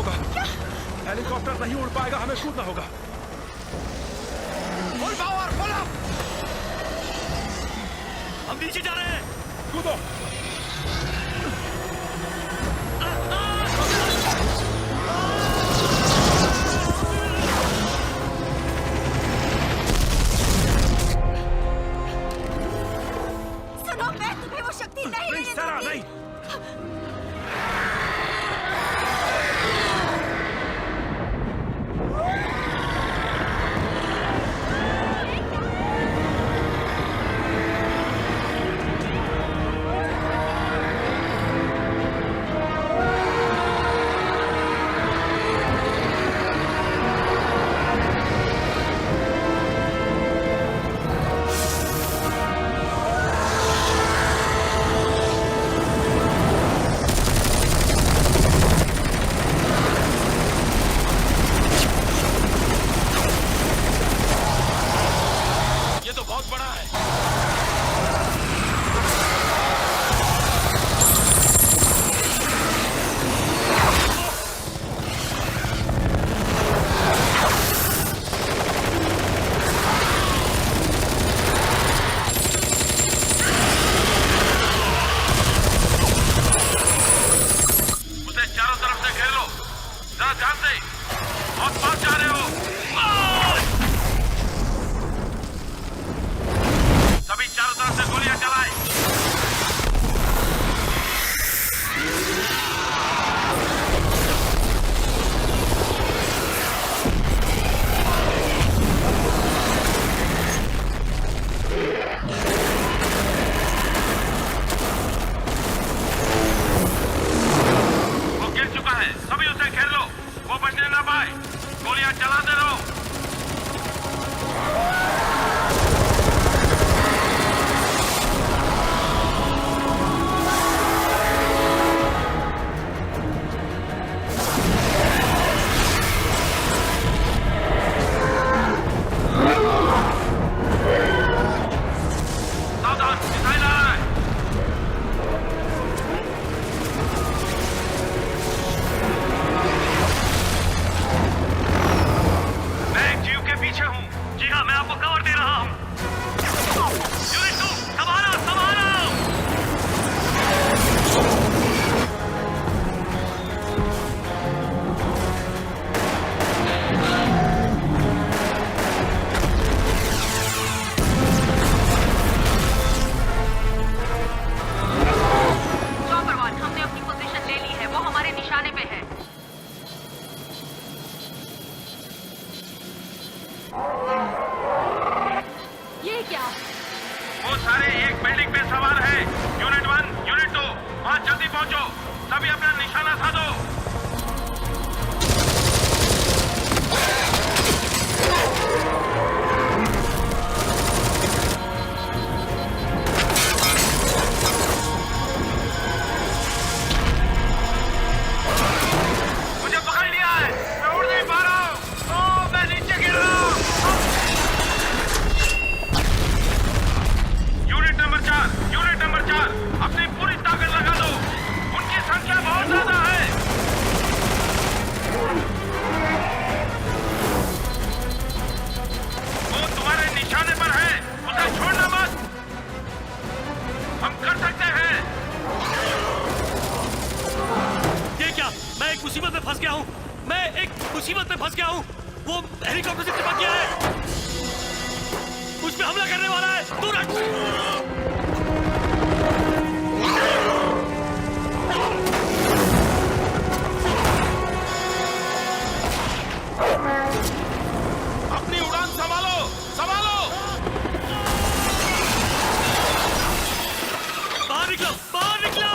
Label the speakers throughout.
Speaker 1: होगा। हेलीकॉप्टर नहीं उड़ पाएगा, हमें कूदना होगा।
Speaker 2: Full power, full up.
Speaker 3: हम नीचे जा रहे हैं।
Speaker 1: कूदो।
Speaker 4: सुनो, मैं तुम्हें वो शक्ति नहीं
Speaker 1: नहीं
Speaker 4: लेने
Speaker 1: सारा,
Speaker 4: दूंगी।
Speaker 1: नहीं।
Speaker 3: ये तो बहुत बड़ा है।
Speaker 5: उसे चारों तरफ से घेर लो। जरा ध्यान से, बहुत पास जा रहे हो। सभी चारों तरफ से गोलियां चलाएं। वो गिर चुका है, सभी उसे घेर लो। वो बचने ना पाए। गोलियां चलाते रहो। सावधान, मिसाइल आ रहा है। मैं एक जीव के पीछे हूँ। जी हाँ, मैं आपको कवर दे रहा हूँ। यूनिट 2, संभालो, संभालो।
Speaker 4: चॉपर 1, हमने अपनी पोजीशन ले ली है। वो हमारे निशाने पे है। ये क्या?
Speaker 5: वो सारे एक बिल्डिंग पे सवार हैं। यूनिट 1, यूनिट 2, वहाँ जल्दी पहुँचो। सभी अपना निशाना साधो। मुझे पकड़ लिया है, मैं उड़ नहीं पा रहा हूँ। ओह, मैं नीचे गिर रहा हूँ। यूनिट नंबर 4, अपनी पूरी ताकत लगा दो। उनकी संख्या बहुत ज्यादा है। वो तुम्हारे निशाने पर है, उसे छोड़ना मत। हम कर सकते हैं।
Speaker 3: ये क्या? मैं एक मुसीबत में फंस गया हूँ। मैं एक मुसीबत में फंस गया हूँ। वो हेलीकॉप्टर से चिपक गया है। मुझ पे हमला करने वाला है। दूर हट।
Speaker 5: अपनी उड़ान संभालो, संभालो।
Speaker 3: बाहर निकलो, बाहर निकलो।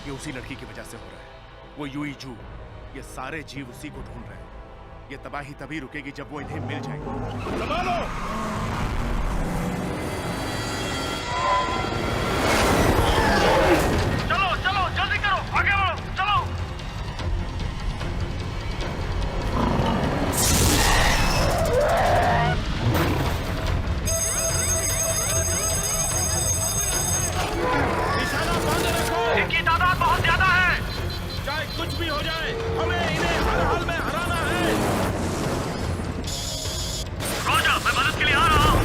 Speaker 1: ये उसी लड़की की वजह से हो रहा है।
Speaker 2: वो यूई जू, ये सारे जीव उसी को ढूंढ रहे हैं। ये तबाही तभी रुकेगी जब वो इन्हें मिल जाएगी। संभालो!
Speaker 5: चलो चलो जल्दी करो, आगे बढ़ो, चलो।
Speaker 1: निशाना बांधे रखो।
Speaker 5: इनकी तादाद बहुत ज्यादा है।
Speaker 1: चाहे कुछ भी हो जाए, हमें इन्हें हर हाल में हराना है।
Speaker 5: रोजा, मैं मदद के लिए आ रहा हूँ।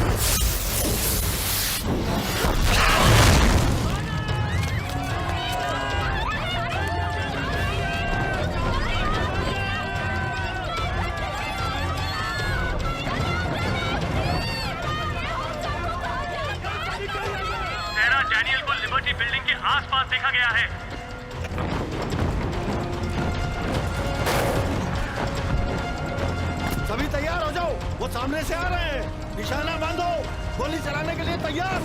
Speaker 5: सेरा डैनियल को लिबर्टी बिल्डिंग के आसपास देखा गया है।
Speaker 6: सभी तैयार हो जाओ, वो सामने से आ रहे हैं। निशाना बांधो, गोली चलाने के लिए तैयार।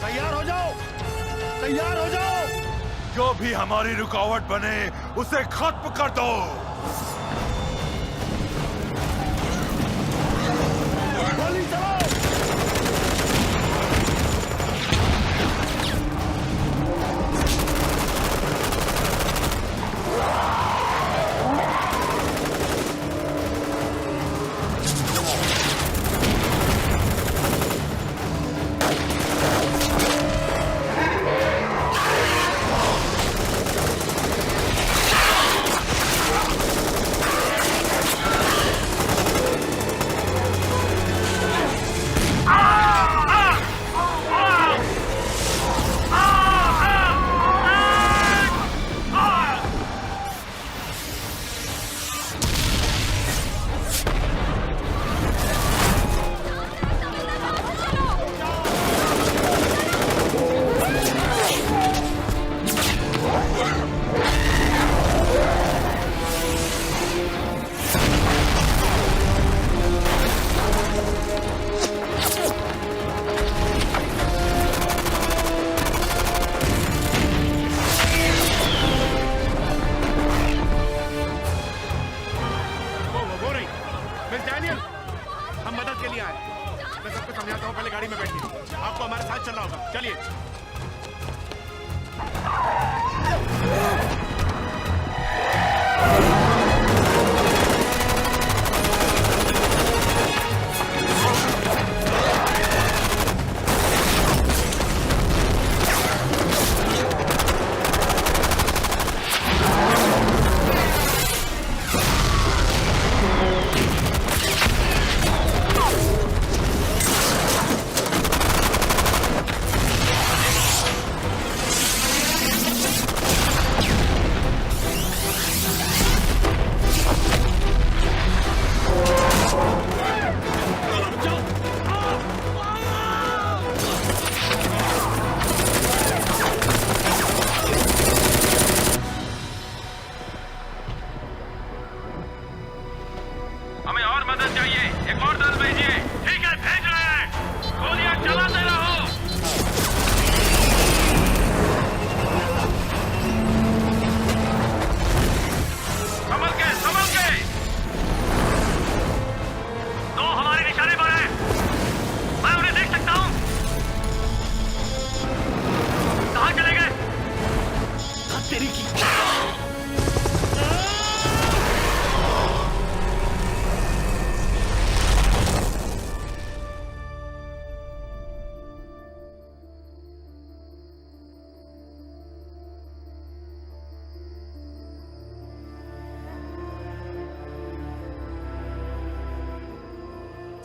Speaker 6: तैयार हो जाओ, तैयार हो जाओ।
Speaker 2: जो भी हमारी रुकावट बने उसे खत्म कर दो।
Speaker 6: गोली चलाओ।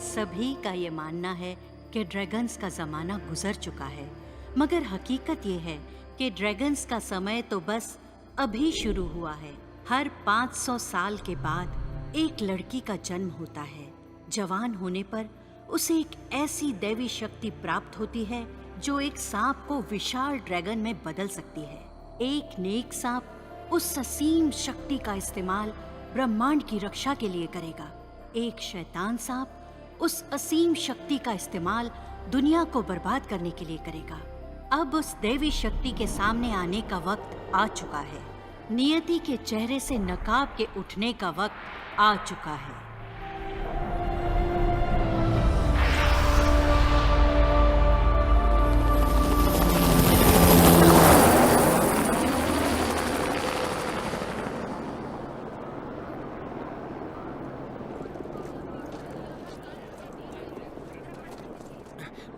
Speaker 7: सभी का ये मानना है कि ड्रैगन्स का ज़माना गुजर चुका है, मगर हकीकत ये है कि ड्रैगन्स का समय तो बस अभी शुरू हुआ है। हर 500 साल के बाद एक लड़की का जन्म होता है। जवान होने पर उसे एक ऐसी दैवी शक्ति प्राप्त होती है जो एक सांप को विशाल ड्रैगन में बदल सकती है। एक नेक सांप उस असीम शक्ति का इस्तेमाल ब्रह्मांड की रक्षा के लिए करेगा। एक शैतान सांप उस असीम शक्ति का इस्तेमाल दुनिया को बर्बाद करने के लिए करेगा। अब उस देवी शक्ति के सामने आने का वक्त आ चुका है। नियति के चेहरे से नकाब के उठने का वक्त आ चुका है।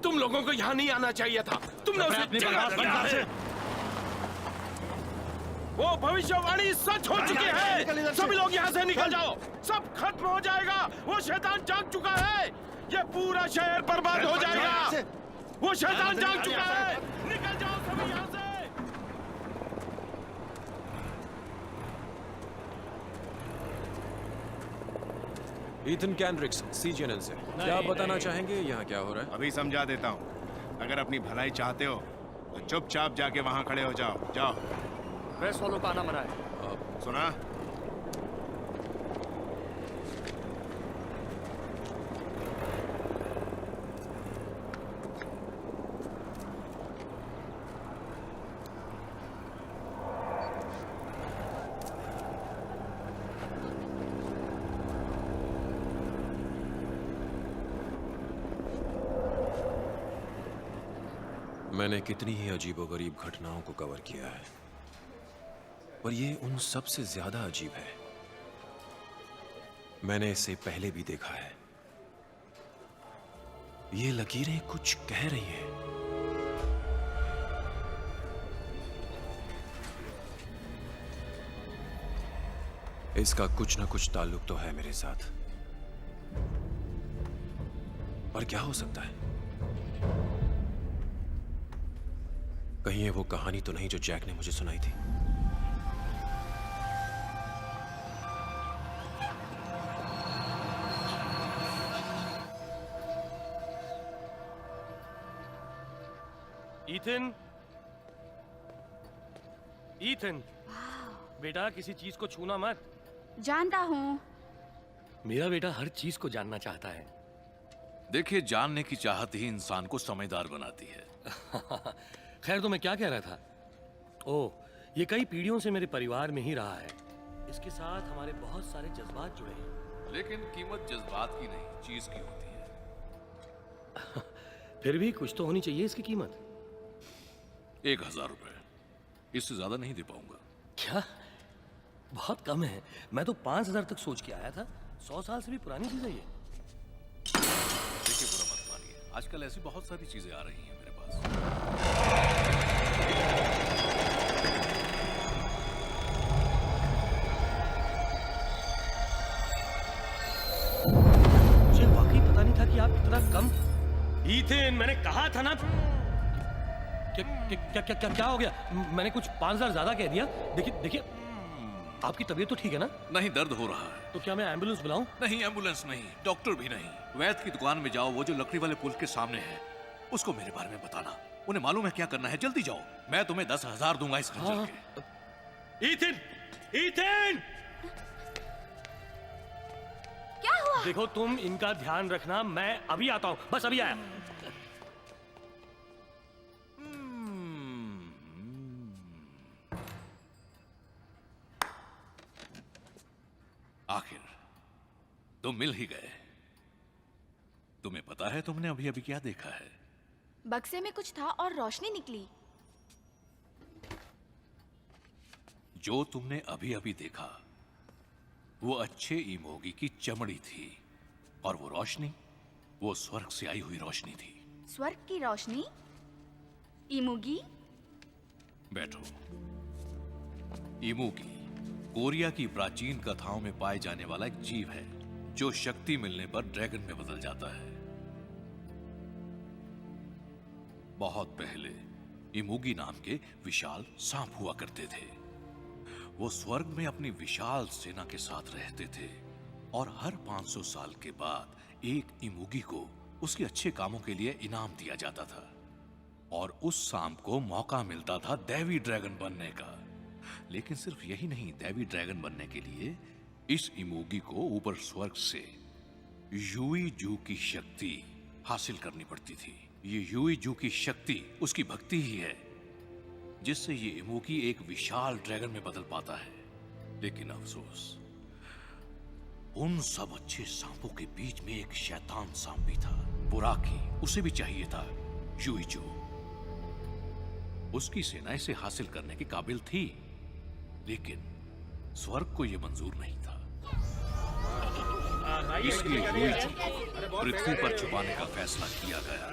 Speaker 1: तुम लोगों को यहाँ नहीं आना चाहिए था। तुमने उसे जगा दिया है। वो भविष्यवाणी सच हो चुकी है। सभी लोग यहाँ से निकल जाओ। सब खत्म हो जाएगा। वो शैतान जाग चुका है। ये पूरा शहर बर्बाद हो जाएगा। वो शैतान जाग चुका है। निकल जाओ सभी यहाँ से।
Speaker 8: ईथन कैंड्रिक्स, सीजीएनएन से। क्या आप बताना चाहेंगे यहाँ क्या हो रहा है?
Speaker 2: अभी समझा देता हूँ। अगर अपनी भलाई चाहते हो तो चुपचाप जाके वहां खड़े हो जाओ। जाओ।
Speaker 3: प्रेस वालों का आना मना है।
Speaker 2: सुना?
Speaker 8: मैंने कितनी ही अजीबोगरीब घटनाओं को कवर किया है, पर ये उन सब से ज्यादा अजीब है। मैंने इसे पहले भी देखा है। ये लकीरें कुछ कह रही हैं। इसका कुछ ना कुछ ताल्लुक तो है मेरे साथ, पर क्या हो सकता है? कहीं ये वो कहानी तो नहीं जो जैक ने मुझे सुनाई थी?
Speaker 3: ईथन, ईथन, बेटा किसी चीज को छूना मत।
Speaker 9: जानता हूँ।
Speaker 3: मेरा बेटा हर चीज को जानना चाहता है।
Speaker 10: देखिए, जानने की चाहत ही इंसान को समझदार बनाती है।
Speaker 3: खैर, तो मैं क्या कह रहा था? ओह, ये कई पीढ़ियों से मेरे परिवार में ही रहा है। इसके साथ हमारे बहुत सारे जज्बात जुड़े हैं।
Speaker 10: लेकिन कीमत जज्बात की नहीं, चीज की होती है।
Speaker 3: फिर भी कुछ तो होनी चाहिए इसकी कीमत।
Speaker 10: 1000 रुपए, इससे ज्यादा नहीं दे पाऊंगा।
Speaker 3: क्या? बहुत कम है। मैं तो 5000 तक सोच के आया था। 100 साल से भी पुरानी चीज है ये।
Speaker 10: देखिए, बुरा मत मानिए, आजकल ऐसी बहुत सारी चीजें आ रही हैं मेरे पास।
Speaker 3: मुझे वाकई पता नहीं था कि आप इतना कम। ईथन, मैंने कहा था ना। क्या हो गया? मैंने कुछ 5000 ज्यादा कह दिया। देखिए, आपकी तबीयत तो ठीक है ना?
Speaker 10: नहीं, दर्द हो रहा है।
Speaker 3: तो क्या मैं एम्बुलेंस बुलाऊं?
Speaker 10: नहीं, एम्बुलेंस नहीं, डॉक्टर भी नहीं। वैद्य की दुकान में जाओ, वो जो लकड़ी वाले पुल के सामने है। उसको मेरे बारे में बताना। उन्हें मालूम है क्या करना है। जल्दी जाओ, मैं तुम्हें 10,000 दूंगा इस खंजर के।
Speaker 3: Ethan, Ethan!
Speaker 9: क्या हुआ?
Speaker 3: देखो, तुम इनका ध्यान रखना। मैं अभी आता हूँ, बस अभी आया।
Speaker 10: आखिर तुम मिल ही गए। तुम्हें पता है तुमने अभी अभी क्या देखा है?
Speaker 9: बक्से में कुछ था और रोशनी निकली।
Speaker 10: जो तुमने अभी अभी देखा वो अच्छे इमोगी की चमड़ी थी, और वो रोशनी, वो स्वर्ग से आई हुई रोशनी थी।
Speaker 9: स्वर्ग की रोशनी? इमुगी?
Speaker 10: बैठो। इमुगी कोरिया की प्राचीन कथाओं में पाए जाने वाला एक जीव है जो शक्ति मिलने पर ड्रैगन में बदल जाता है। बहुत पहले इमुगी नाम के विशाल सांप हुआ करते थे। वो स्वर्ग में अपनी विशाल सेना के साथ रहते थे, और हर 500 साल के बाद एक इमुगी को उसके अच्छे कामों के लिए इनाम दिया जाता था, और उस सांप को मौका मिलता था दैवी ड्रैगन बनने का। लेकिन सिर्फ यही नहीं, दैवी ड्रैगन बनने के लिए इस इमोगी को ऊपर स्वर्ग से यूई जू की शक्ति हासिल करनी पड़ती थी। ये यूई जू की शक्ति उसकी भक्ति ही है जिससे ये इमोगी एक विशाल ड्रैगन में बदल पाता है। लेकिन अफसोस, उन सब अच्छे सांपों के बीच में एक शैतान सांप भी था, बुराकी। उसे भी चाहिए था यूई जू। उसकी सेना इसे हासिल करने के काबिल थी, लेकिन स्वर्ग को यह मंजूर नहीं था। इसलिए यूई जू को पृथ्वी पर छुपाने का फैसला किया गया।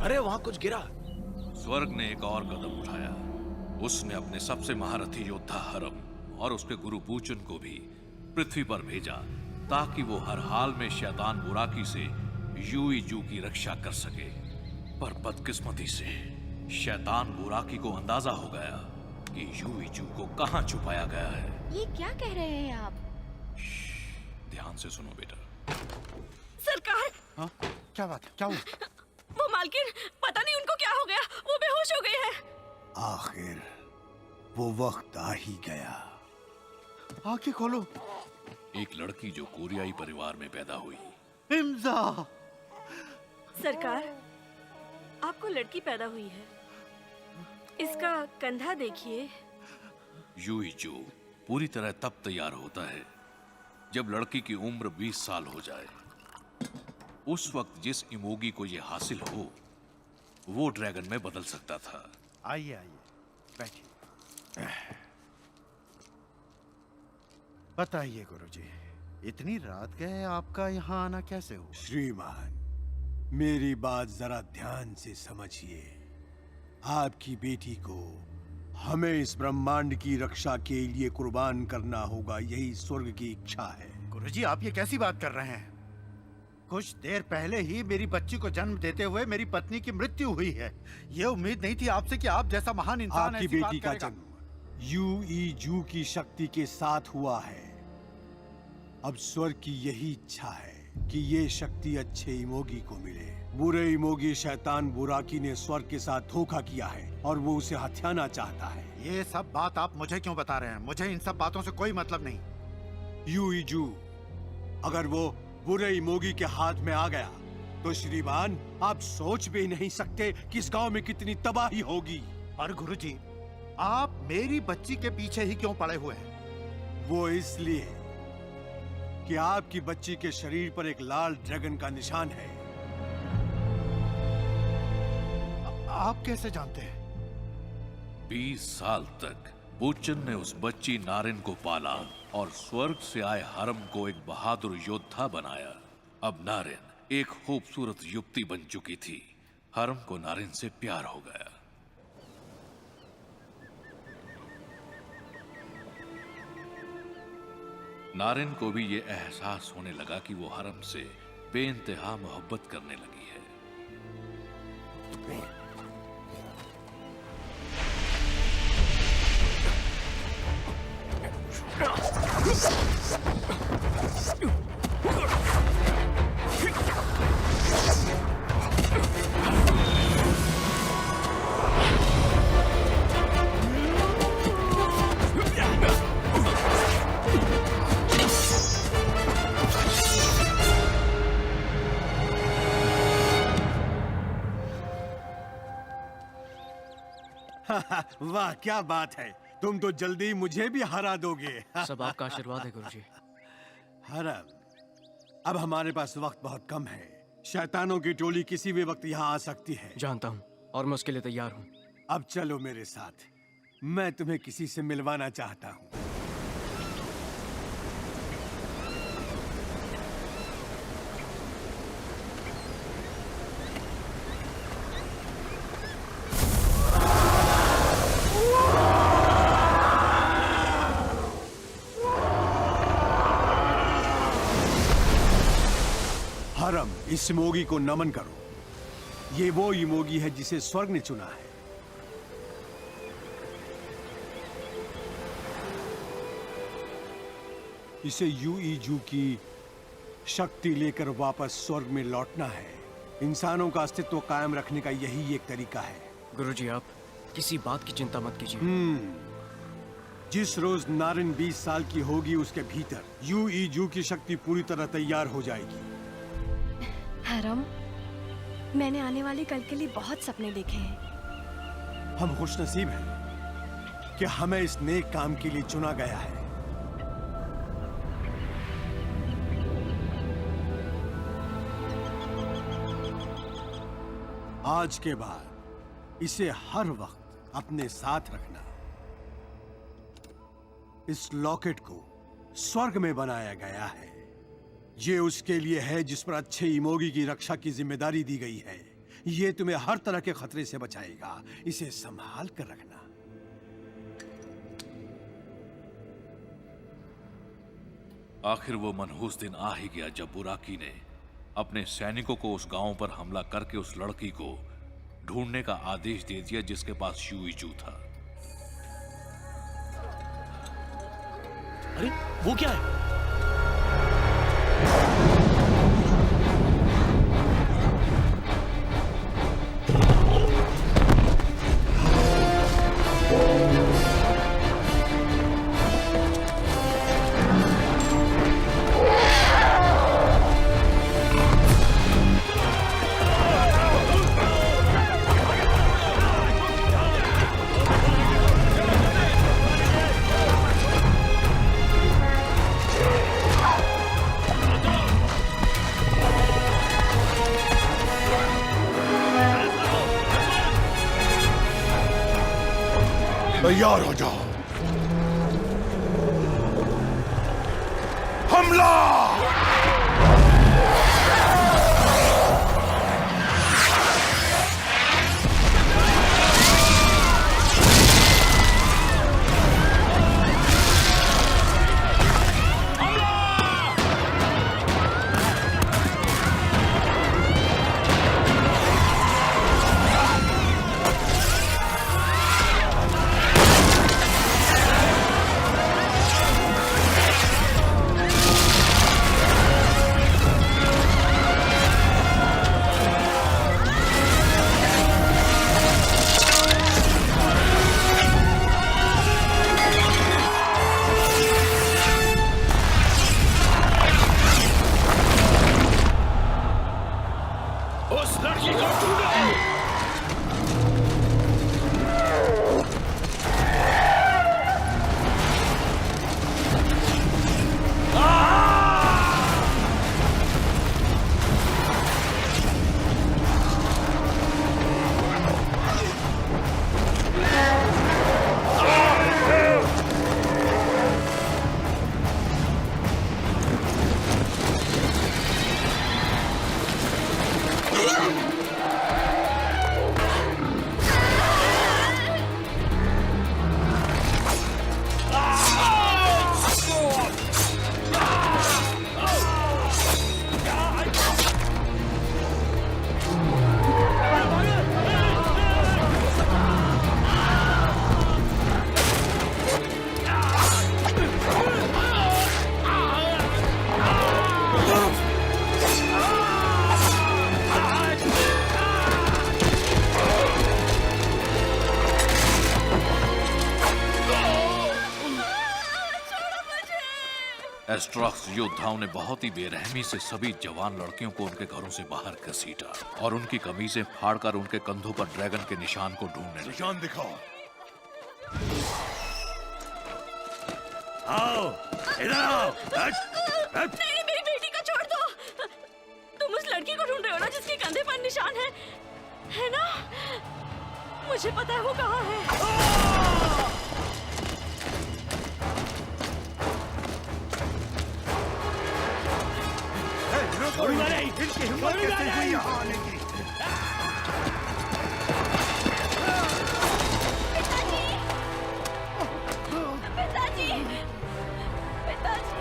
Speaker 8: अरे वहां कुछ गिरा।
Speaker 10: स्वर्ग ने एक और कदम उठाया। उसने अपने सबसे महारथी योद्धा हरम और उसके गुरु बूचन को भी पृथ्वी पर भेजा ताकि वो हर हाल में शैतान बुराकी से यूई जू की रक्षा कर सके। पर बदकिस्मती से शैतान बुराकी को अंदाजा हो गया कि यूई जू को कहां छुपाया गया है।
Speaker 9: ये क्या कह रहे हैं आप?
Speaker 10: ध्यान से सुनो बेटा।
Speaker 11: सरकार।
Speaker 6: हाँ? क्या बात है? क्या हुआ?
Speaker 11: वो मालकिन, पता नहीं उनको क्या हो गया, वो बेहोश हो गए हैं।
Speaker 6: आखिर वो वक्त आ ही गया। आंखें खोलो।
Speaker 10: एक लड़की जो कोरियाई परिवार में पैदा हुई।
Speaker 6: इम्जा।
Speaker 11: सरकार, आपको लड़की पैदा हुई है। इसका कंधा देखिए।
Speaker 10: यूई जू पूरी तरह तब तैयार होता है जब लड़की की उम्र 20 साल हो जाए। उस वक्त जिस इमोगी को यह हासिल हो, वो ड्रैगन में बदल सकता था।
Speaker 6: आइए आइए, बैठिए। बताइए गुरुजी, इतनी रात गए आपका यहाँ आना कैसे हुआ?
Speaker 12: श्रीमान, मेरी बात जरा ध्यान से समझिए। आपकी बेटी को हमें इस ब्रह्मांड की रक्षा के लिए कुर्बान करना होगा, यही स्वर्ग की इच्छा है।
Speaker 6: गुरुजी, आप ये कैसी बात कर रहे हैं? कुछ देर पहले ही मेरी बच्ची को जन्म देते हुए मेरी पत्नी की मृत्यु हुई है। ये उम्मीद नहीं थी आपसे कि आप जैसा महान इंसान
Speaker 12: आपकी
Speaker 6: ऐसी
Speaker 12: बेटी
Speaker 6: बात
Speaker 12: का
Speaker 6: करेगा।
Speaker 12: जन्म यूई जू की शक्ति के साथ हुआ है। अब स्वर्ग की यही इच्छा है कि ये शक्ति अच्छे इमोगी को मिले। बुरे इमोगी शैतान बुराकी ने स्वर्ग के साथ धोखा किया है और वो उसे हथियाना चाहता है।
Speaker 6: ये सब बात आप मुझे क्यों बता रहे हैं? मुझे इन सब बातों से कोई मतलब नहीं।
Speaker 12: यूई जू अगर वो बुरे इमोगी के हाथ में आ गया तो श्रीमान, आप सोच भी नहीं सकते कि इस गांव में कितनी तबाही होगी।
Speaker 6: और गुरुजी, आप मेरी बच्ची के पीछे ही क्यों पड़े हुए हैं?
Speaker 12: वो इसलिए कि आपकी बच्ची के शरीर पर एक लाल ड्रैगन का निशान है।
Speaker 6: आप कैसे जानते हैं?
Speaker 10: 20 साल तक बूचन ने उस बच्ची नारिन को पाला और स्वर्ग से आए हरम को एक बहादुर योद्धा बनाया। अब नारिन एक खूबसूरत युवती बन चुकी थी। हरम को नारिन से प्यार हो गया। नारिन को भी ये एहसास होने लगा कि वो हरम से बेइंतहा मोहब्बत करने लगी है।
Speaker 12: वाह, क्या बात है। तुम तो जल्दी मुझे भी हरा दोगे।
Speaker 3: सब आपका आशीर्वाद है गुरुजी।
Speaker 12: हरम, अब हमारे पास वक्त बहुत कम है। शैतानों की टोली किसी भी वक्त यहाँ आ सकती है।
Speaker 3: जानता हूँ और मैं उसके लिए तैयार हूँ।
Speaker 12: अब चलो मेरे साथ, मैं तुम्हें किसी से मिलवाना चाहता हूँ। हरम, इस इमोगी को नमन करो। ये वो इमोगी है जिसे स्वर्ग ने चुना है। इसे यूई जू की शक्ति लेकर वापस स्वर्ग में लौटना है। इंसानों का अस्तित्व कायम रखने का यही एक तरीका है।
Speaker 3: गुरुजी, आप किसी बात की चिंता मत कीजिए।
Speaker 12: जिस रोज नारिन 20 साल की होगी, उसके भीतर यूई जू की शक्ति पूरी तरह तैयार हो जाएगी।
Speaker 11: हरम, मैंने आने वाले कल के लिए बहुत सपने देखे हैं।
Speaker 12: हम खुशनसीब हैं कि हमें इस नेक काम के लिए चुना गया है। आज के बाद इसे हर वक्त अपने साथ रखना। इस लॉकेट को स्वर्ग में बनाया गया है। ये उसके लिए है जिस पर अच्छे इमोगी की रक्षा की जिम्मेदारी दी गई है। ये तुम्हें हर तरह के खतरे से बचाएगा। इसे संभाल कर रखना।
Speaker 10: आखिर वो मनहूस दिन आ ही गया जब बुराकी ने अपने सैनिकों को उस गांव पर हमला करके उस लड़की को ढूंढने का आदेश दे दिया जिसके पास शुईजू था।
Speaker 3: अरे वो क्या है?
Speaker 2: तैयार हो जाओ। हमला!
Speaker 10: एस्ट्रॉक्स योद्धाओं ने बहुत ही बेरहमी से सभी जवान लड़कियों को उनके घरों से बाहर घसीटा और उनकी कमीजें फाड़कर उनके कंधों पर ड्रैगन के निशान को ढूंढने लगे।
Speaker 2: निशान दिखाओ।
Speaker 3: आओ, इधर आओ।
Speaker 11: नहीं, मेरी बेटी को छोड़ दो। तुम उस लड़की को ढूंढ रहे हो ना जिसके कंधे पर निशान है ना? मुझे पता है वो कहाँ है।
Speaker 6: इनकी हिम्मत कैसे हुई यहाँ आने की?
Speaker 11: पिताजी, पिताजी।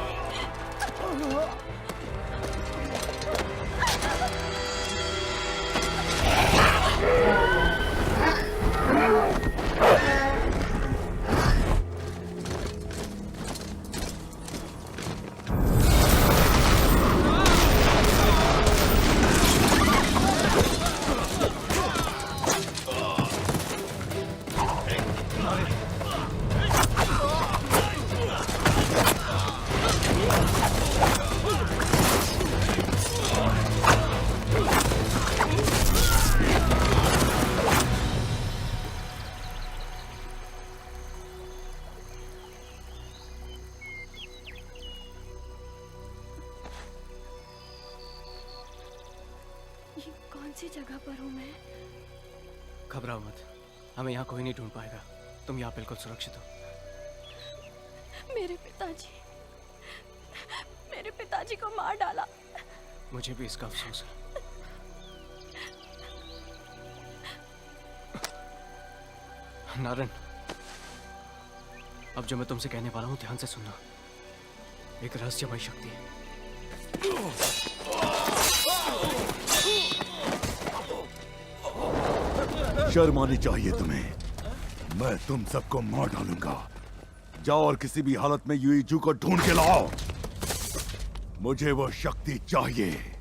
Speaker 11: ये कौन सी जगह पर हूँ मैं?
Speaker 3: घबराओ मत, हमें यहाँ कोई नहीं ढूंढ पाएगा। तुम यहाँ बिल्कुल सुरक्षित हो।
Speaker 11: मेरे पिताजी को मार डाला।
Speaker 3: मुझे भी इसका अफसोस है। नारायण, अब जो मैं तुमसे कहने वाला हूँ ध्यान से सुनना। एक रहस्यमय शक्ति है।
Speaker 13: शर्म आनी चाहिए तुम्हें। मैं तुम सबको मार डालूंगा। जाओ और किसी भी हालत में यूईजू को ढूंढ के लाओ। मुझे वो शक्ति चाहिए।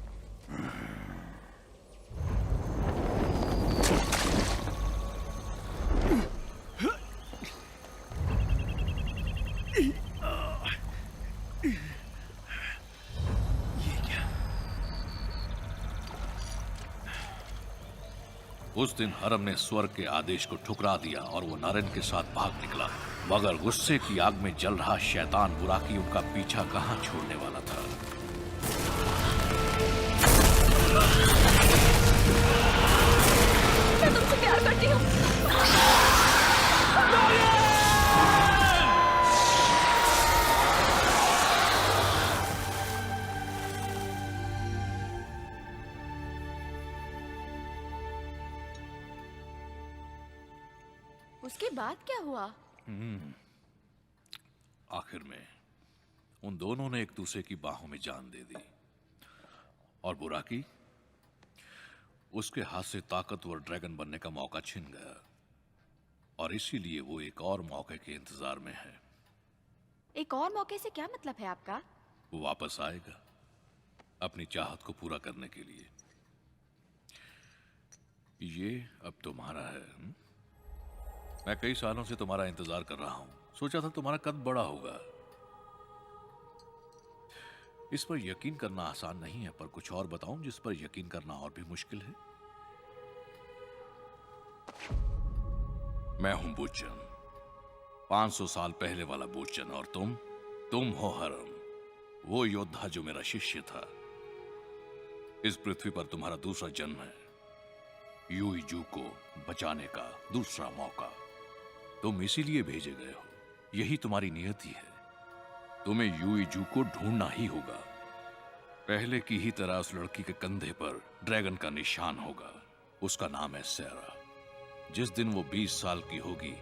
Speaker 10: उस दिन हरम ने स्वर्ग के आदेश को ठुकरा दिया और वो नारायण के साथ भाग निकला। मगर गुस्से की आग में जल रहा शैतान बुराकी उनका पीछा कहां छोड़ने वाला था।
Speaker 11: मैं तुमसे प्यार करती हूँ।
Speaker 9: उसके बाद क्या हुआ?
Speaker 10: आखिर में उन दोनों ने एक दूसरे की बाहों में जान दे दी और बुराकी उसके हाथ से ताकतवर ड्रैगन बनने का मौका छिन गया और इसीलिए वो एक और मौके के इंतजार में है।
Speaker 9: एक और मौके से क्या मतलब है आपका?
Speaker 10: वो वापस आएगा अपनी चाहत को पूरा करने के लिए। ये अब तुम्हारा है। मैं कई सालों से तुम्हारा इंतजार कर रहा हूं। सोचा था तुम्हारा कद बड़ा होगा। इस पर यकीन करना आसान नहीं है, पर कुछ और बताऊं जिस पर यकीन करना और भी मुश्किल है। मैं हूं बोचन, 500 साल पहले वाला बोचन, और तुम हो हरम, वो योद्धा जो मेरा शिष्य था। इस पृथ्वी पर तुम्हारा दूसरा जन्म है, यूईजू को बचाने का दूसरा मौका। तुम इसीलिए भेजे गए हो, यही तुम्हारी नियति है। तुम्हें यूईजू को ढूंढना ही होगा। पहले की ही तरह उस लड़की के कंधे पर ड्रैगन का निशान होगा। उसका नाम है सैरा। जिस दिन वो 20 साल की होगी,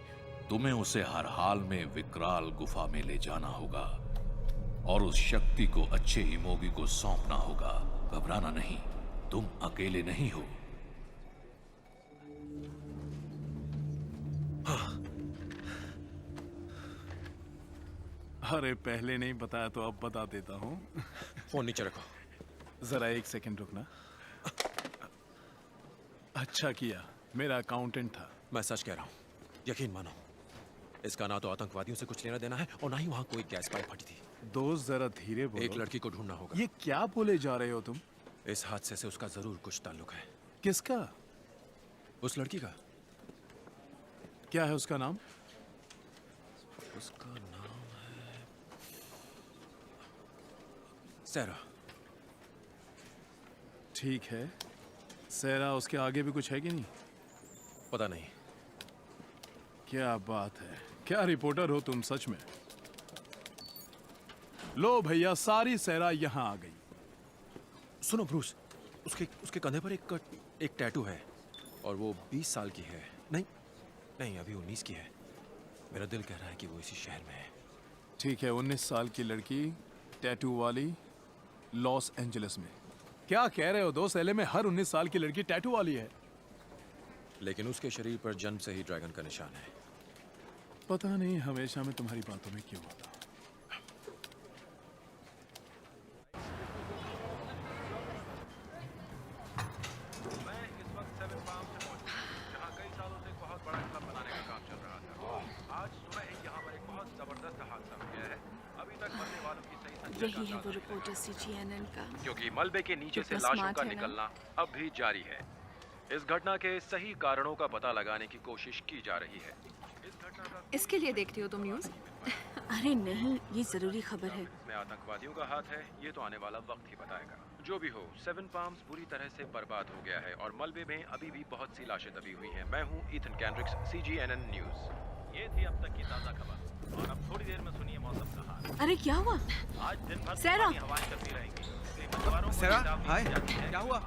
Speaker 10: तुम्हें उसे हर हाल में विकराल गुफा में ले जाना होगा और उस शक्ति को अच्छे इमोगी को सौंपना होगा। घबराना नहीं, तुम अकेले नहीं हो।
Speaker 14: अरे पहले नहीं बताया तो अब बता देता हूँ।
Speaker 8: फोन नीचे रखो।
Speaker 14: जरा एक सेकंड रुकना। अच्छा किया, मेरा अकाउंटेंट था।
Speaker 8: मैं सच कह रहा हूँ, यकीन मानो। इसका ना तो आतंकवादियों से कुछ लेना देना है और ना ही वहाँ कोई गैस पाइप फटी थी।
Speaker 14: दोस्त जरा धीरे बोलो।
Speaker 8: एक लड़की को ढूंढना होगा।
Speaker 14: ये क्या बोले जा रहे हो तुम?
Speaker 8: इस हादसे से उसका जरूर कुछ ताल्लुक है।
Speaker 14: किसका?
Speaker 8: उस लड़की का।
Speaker 14: क्या है उसका नाम?
Speaker 8: उसका नाम है सैरा।
Speaker 14: ठीक है, सैरा। उसके आगे भी कुछ है कि नहीं?
Speaker 8: पता नहीं।
Speaker 14: क्या बात है, क्या रिपोर्टर हो तुम सच में। लो भैया, सारी सैरा यहाँ आ गई।
Speaker 8: सुनो ब्रूस, उसके कंधे पर एक टैटू है और वो 20 साल की है। नहीं, अभी 19 की है। मेरा दिल कह रहा है कि वो इसी शहर में है।
Speaker 14: ठीक है, 19 साल की लड़की, टैटू वाली, लॉस एंजलिस में। क्या कह रहे हो दोस्त? एलए में हर 19 साल की लड़की टैटू वाली है।
Speaker 8: लेकिन उसके शरीर पर जन्म से ही ड्रैगन का निशान है।
Speaker 14: पता नहीं हमेशा मैं तुम्हारी बातों में क्यों होता।
Speaker 15: यही है वो रिपोर्टर सीजीएनएन का।
Speaker 16: क्योंकि मलबे के नीचे से लाशों का निकलना अब भी जारी है। इस घटना के सही कारणों का पता लगाने की कोशिश की जा रही है।
Speaker 15: इसके लिए देखती हो तुम न्यूज़? अरे नहीं, ये जरूरी खबर है।
Speaker 16: इसमें आतंकवादियों का हाथ है, ये तो आने वाला वक्त ही बताएगा। जो भी हो, सेवन पाम्स बुरी तरह से बर्बाद हो गया है और मलबे में अभी भी बहुत सी लाशें दबी हुई हैं। मैं हूं ईथन कैंड्रिक्स, CGNN न्यूज। ये थी अब तक की ताज़ा खबर और अब थोड़ी देर में सुनिए मौसम का हाल।
Speaker 15: अरे क्या हुआ?
Speaker 16: आज दिन भर
Speaker 15: सैरा!
Speaker 16: हवाएं चलती रहेंगी, इसलिए मछुआरों को
Speaker 8: सैरा,
Speaker 16: चेतावनी
Speaker 8: हाय,
Speaker 16: दी जाती है।
Speaker 8: क्या हुआ?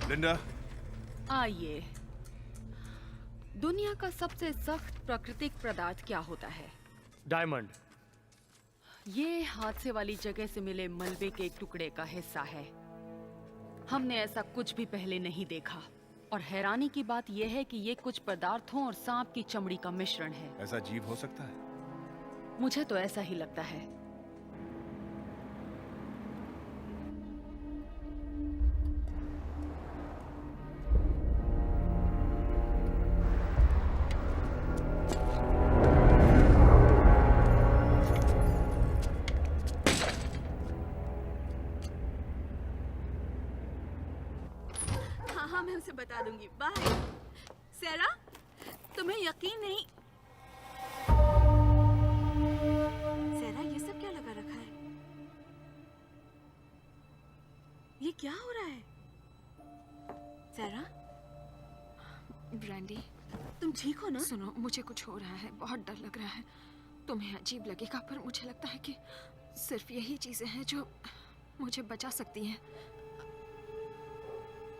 Speaker 8: लिंडा,
Speaker 15: आइए। दुनिया का सबसे सख्त प्राकृतिक पदार्थ क्या होता है?
Speaker 3: डायमंड।
Speaker 15: ये हादसे वाली जगह से मिले मलबे के एक टुकड़े का हिस्सा है। हमने ऐसा कुछ भी पहले नहीं देखा और हैरानी की बात यह है कि ये कुछ पदार्थों और सांप की चमड़ी का मिश्रण है।
Speaker 8: ऐसा जीव हो सकता है?
Speaker 15: मुझे तो ऐसा ही लगता है।
Speaker 11: हाँ, मैं उसे बता दूंगी। बाय। सैरा, तुम्हें यकीन नहीं। सैरा, ये सब क्या लगा रखा है? ये क्या हो रहा है? सैरा,
Speaker 15: ब्रांडी,
Speaker 11: तुम ठीक हो ना?
Speaker 15: सुनो, मुझे कुछ हो रहा है, बहुत डर लग रहा है। तुम्हें अजीब लगेगा पर मुझे लगता है कि सिर्फ यही चीजें हैं जो मुझे बचा सकती हैं।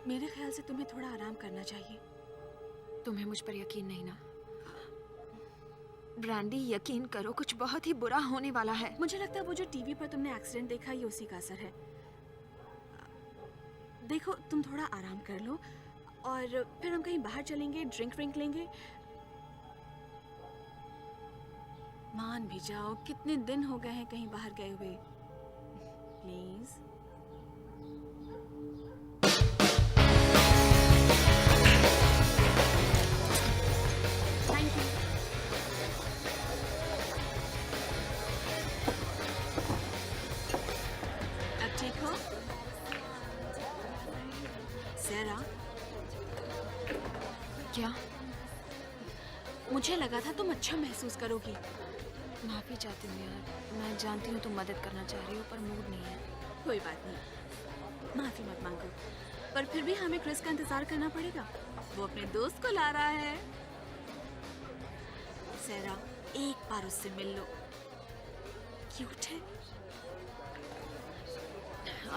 Speaker 11: मेरे ख्याल से तुम्हें थोड़ा आराम करना चाहिए।
Speaker 15: तुम्हें मुझ पर यकीन नहीं ना? ब्रांडी, यकीन करो, कुछ बहुत ही बुरा होने वाला है।
Speaker 11: मुझे लगता है वो जो टीवी पर तुमने एक्सीडेंट देखा ये उसी का असर है। देखो, तुम थोड़ा आराम कर लो और फिर हम कहीं बाहर चलेंगे, ड्रिंक लेंगे। मान भी जाओ, कितने दिन हो गए हैं कहीं बाहर गए हुए। प्लीज।
Speaker 15: क्या?
Speaker 11: मुझे लगा था तुम अच्छा महसूस करोगी।
Speaker 15: माफी चाहती हूँ यार, मैं जानती हूँ तुम मदद करना चाह रही हो पर मूड नहीं है।
Speaker 11: कोई बात नहीं, माफी मत मांगो। पर फिर भी हमें क्रिस का इंतजार करना पड़ेगा। वो अपने दोस्त को ला रहा है। सैरा, एक बार उससे मिल लो। क्यूट है।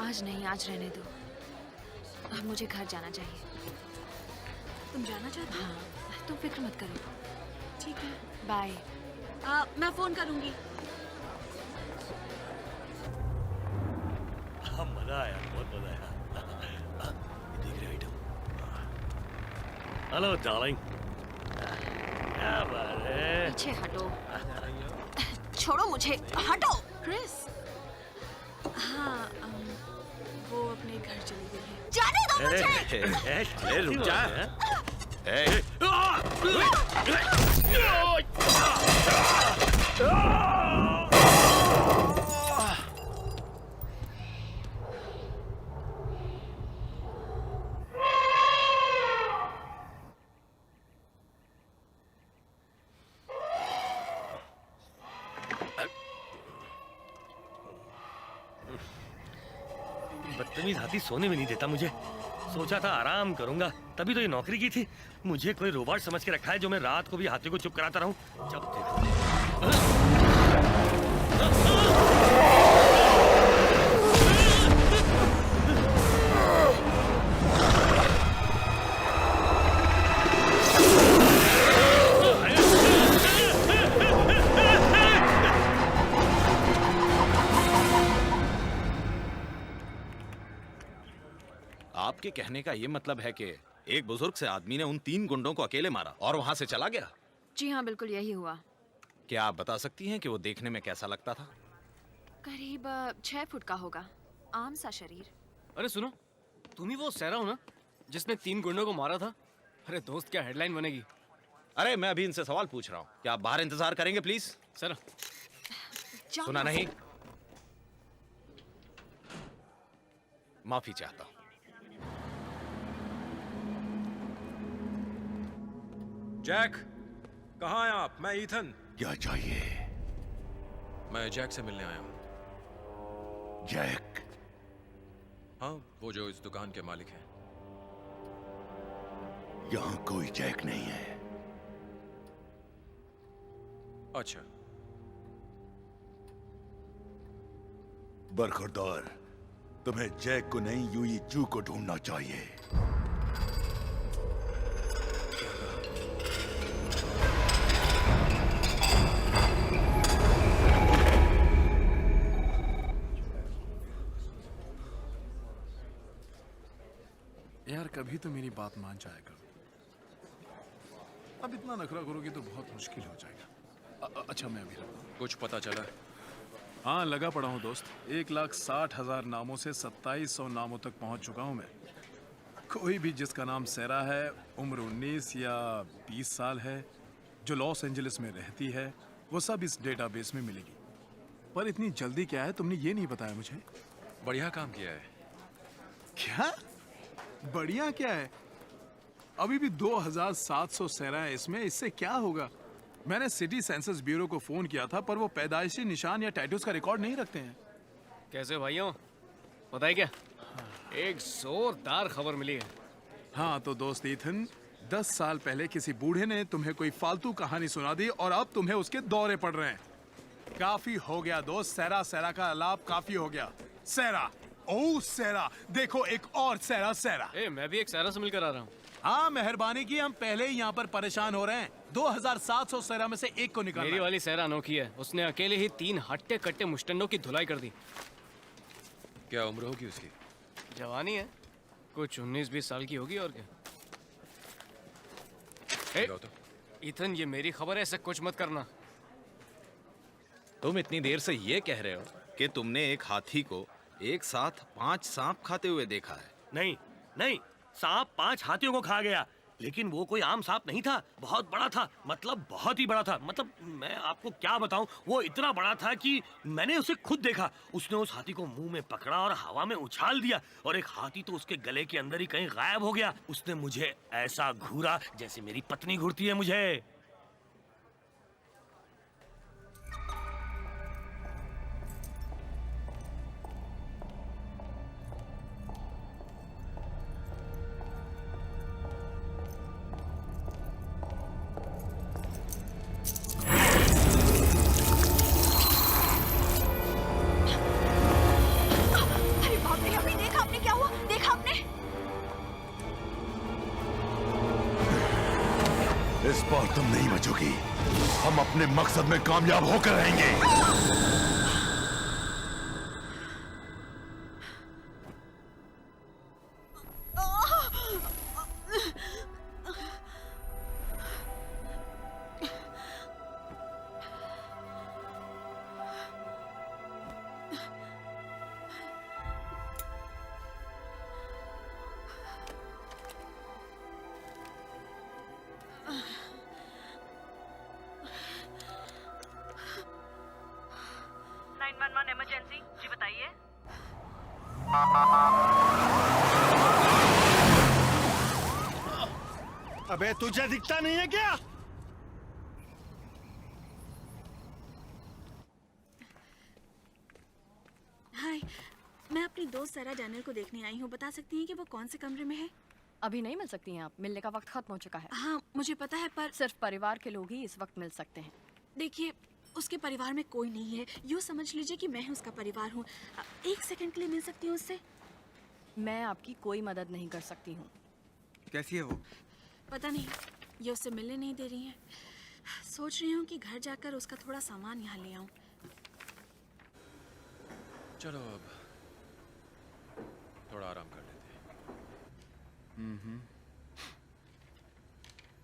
Speaker 15: आज नहीं, आज रहने दो। अब मुझे घर जाना चाहिए।
Speaker 11: तुम जाना चाहती हो?
Speaker 15: हाँ, तुम फिक्र मत करो।
Speaker 11: ठीक है,
Speaker 15: बाय।
Speaker 11: मैं फोन करूंगी।
Speaker 3: मजा आया, बहुत मजा आया। देख रहे आइटम। Hello darling. क्या बात है?
Speaker 15: पीछे हटो। छोड़ो मुझे, हटो।
Speaker 11: क्रिस। हाँ, वो अपने घर चली गई है।
Speaker 15: जाने दो मुझे।
Speaker 3: रुक जा। बदतमीज हाथी सोने में नहीं देता मुझे। सोचा था आराम करूंगा, तभी तो ये नौकरी की थी। मुझे कोई रोबोट समझ के रखा है जो मैं रात को भी हाथी को चुप कराता रहूं। जब देखो
Speaker 17: आपके कहने का ये मतलब है कि एक बुजुर्ग से आदमी ने उन 3 गुंडों को अकेले मारा और वहां से चला गया?
Speaker 15: जी हाँ, बिल्कुल यही हुआ।
Speaker 17: क्या आप बता सकती हैं कि वो देखने में कैसा लगता था?
Speaker 15: करीब 6 फुट का होगा।
Speaker 9: आम सा शरीर।
Speaker 3: अरे सुनो, तुम ही वो सहरा हो ना जिसने 3 गुंडों को मारा था? अरे दोस्त, क्या हेडलाइन बनेगी।
Speaker 17: अरे मैं अभी इनसे सवाल पूछ रहा हूँ, क्या आप बाहर इंतजार करेंगे प्लीज?
Speaker 3: सर
Speaker 17: सुना नहीं? माफी चाहता हूँ।
Speaker 8: जैक, कहाँ हैं आप? मैं ईथन।
Speaker 13: क्या चाहिए?
Speaker 8: मैं जैक से मिलने आया हूँ।
Speaker 13: जैक?
Speaker 8: हाँ, वो जो इस दुकान के मालिक हैं।
Speaker 13: यहाँ कोई जैक नहीं है।
Speaker 8: अच्छा।
Speaker 13: बरखुरदार, तुम्हें जैक को नहीं यूई जू को ढूंढना चाहिए।
Speaker 14: यार कभी तो मेरी बात मान जाया करो। अब इतना नखरा करोगे तो बहुत मुश्किल हो जाएगा। अच्छा मैं अभी रखता हूँ।
Speaker 8: कुछ पता चला?
Speaker 14: हाँ लगा पड़ा हूँ दोस्त। 1,60,000 नामों से 2700 नामों तक पहुँच चुका हूँ मैं। कोई भी जिसका नाम सेरा है, उम्र 19 या 20 साल है, जो लॉस एंजलिस में रहती है, वो सब इस डेटाबेस में मिलेगी। पर इतनी जल्दी क्या है, तुमने ये नहीं बताया मुझे।
Speaker 8: बढ़िया काम किया है।
Speaker 14: क्या बढ़िया क्या है? अभी भी 2,700 सेरा है इसमें। इससे क्या होगा? मैंने सिटी सेंसस ब्यूरो को फोन किया था, पर वो पैदाइशी निशान या टैटूज का रिकॉर्ड नहीं रखते हैं।
Speaker 3: कैसे भाइयों, पता है क्या, एक जोरदार खबर मिली है।
Speaker 14: हाँ तो दोस्त ईथन, 10 साल पहले किसी बूढ़े ने तुम्हें कोई फालतू कहानी सुना दी और अब तुम्हें उसके दौरे पड़ रहे हैं। काफी हो गया दोस्त, सेरा सेरा का आलाप काफी हो गया। सेरा, ओ सेरा, देखो एक और सेरा सेरा।
Speaker 3: मैं भी एक सेरा से मिलकर आ रहा हूँ।
Speaker 14: हाँ मेहरबानी की, हम पहले ही यहाँ पर परेशान हो रहे हैं। 2,700 सेरा में से एक को निकालना।
Speaker 3: मेरी वाली सेरा अनोखी है, उसने अकेले ही 3 हट्टे कट्टे मुस्टंडों की धुलाई कर दी।
Speaker 8: क्या उम्र होगी उसकी?
Speaker 3: जवानी है, कुछ 19-20 साल की होगी और क्या। ईथन, ये मेरी खबर है, ऐसे कुछ मत करना।
Speaker 17: तुम इतनी देर से ये कह रहे हो कि तुमने एक हाथी को एक साथ 5 सांप खाते हुए देखा है?
Speaker 3: नहीं नहीं, सांप 5 हाथियों को खा गया, लेकिन वो कोई आम सांप नहीं था, बहुत बड़ा था। मतलब बहुत ही बड़ा था। मतलब मैं आपको क्या बताऊं, वो इतना बड़ा था कि मैंने उसे खुद देखा। उसने उस हाथी को मुंह में पकड़ा और हवा में उछाल दिया, और एक हाथी तो उसके गले के अंदर ही कहीं गायब हो गया। उसने मुझे ऐसा घूरा जैसे मेरी पत्नी घूरती है मुझे।
Speaker 13: इस बार तुम नहीं बचोगी। हम अपने मकसद में कामयाब होकर रहेंगे।
Speaker 4: इमरजेंसी जी, बताइए।
Speaker 1: अबे तुझे दिखता नहीं है क्या?
Speaker 9: हाय, मैं अपनी दोस्त सारा डैनियल को देखने आई हूँ। बता सकती हैं कि वो कौन से कमरे में है?
Speaker 15: अभी नहीं मिल सकती हैं आप, मिलने का वक्त खत्म हो चुका है।
Speaker 9: हाँ मुझे पता है, पर
Speaker 15: सिर्फ परिवार के लोग ही इस वक्त मिल सकते हैं।
Speaker 9: देखिए, उसके परिवार में कोई नहीं है। यूँ समझ लीजिए कि मैं उसका परिवार हूँ। 1 सेकंड के लिए मिल सकती हूँ उससे?
Speaker 15: मैं आपकी कोई मदद नहीं कर सकती हूँ।
Speaker 18: कैसी है वो?
Speaker 9: पता नहीं, ये उससे मिलने नहीं दे रही है। सोच रही हूँ कि घर जाकर उसका थोड़ा सामान यहाँ ले आऊँ।
Speaker 8: चलो अब थोड़ा आराम कर लेते हैं।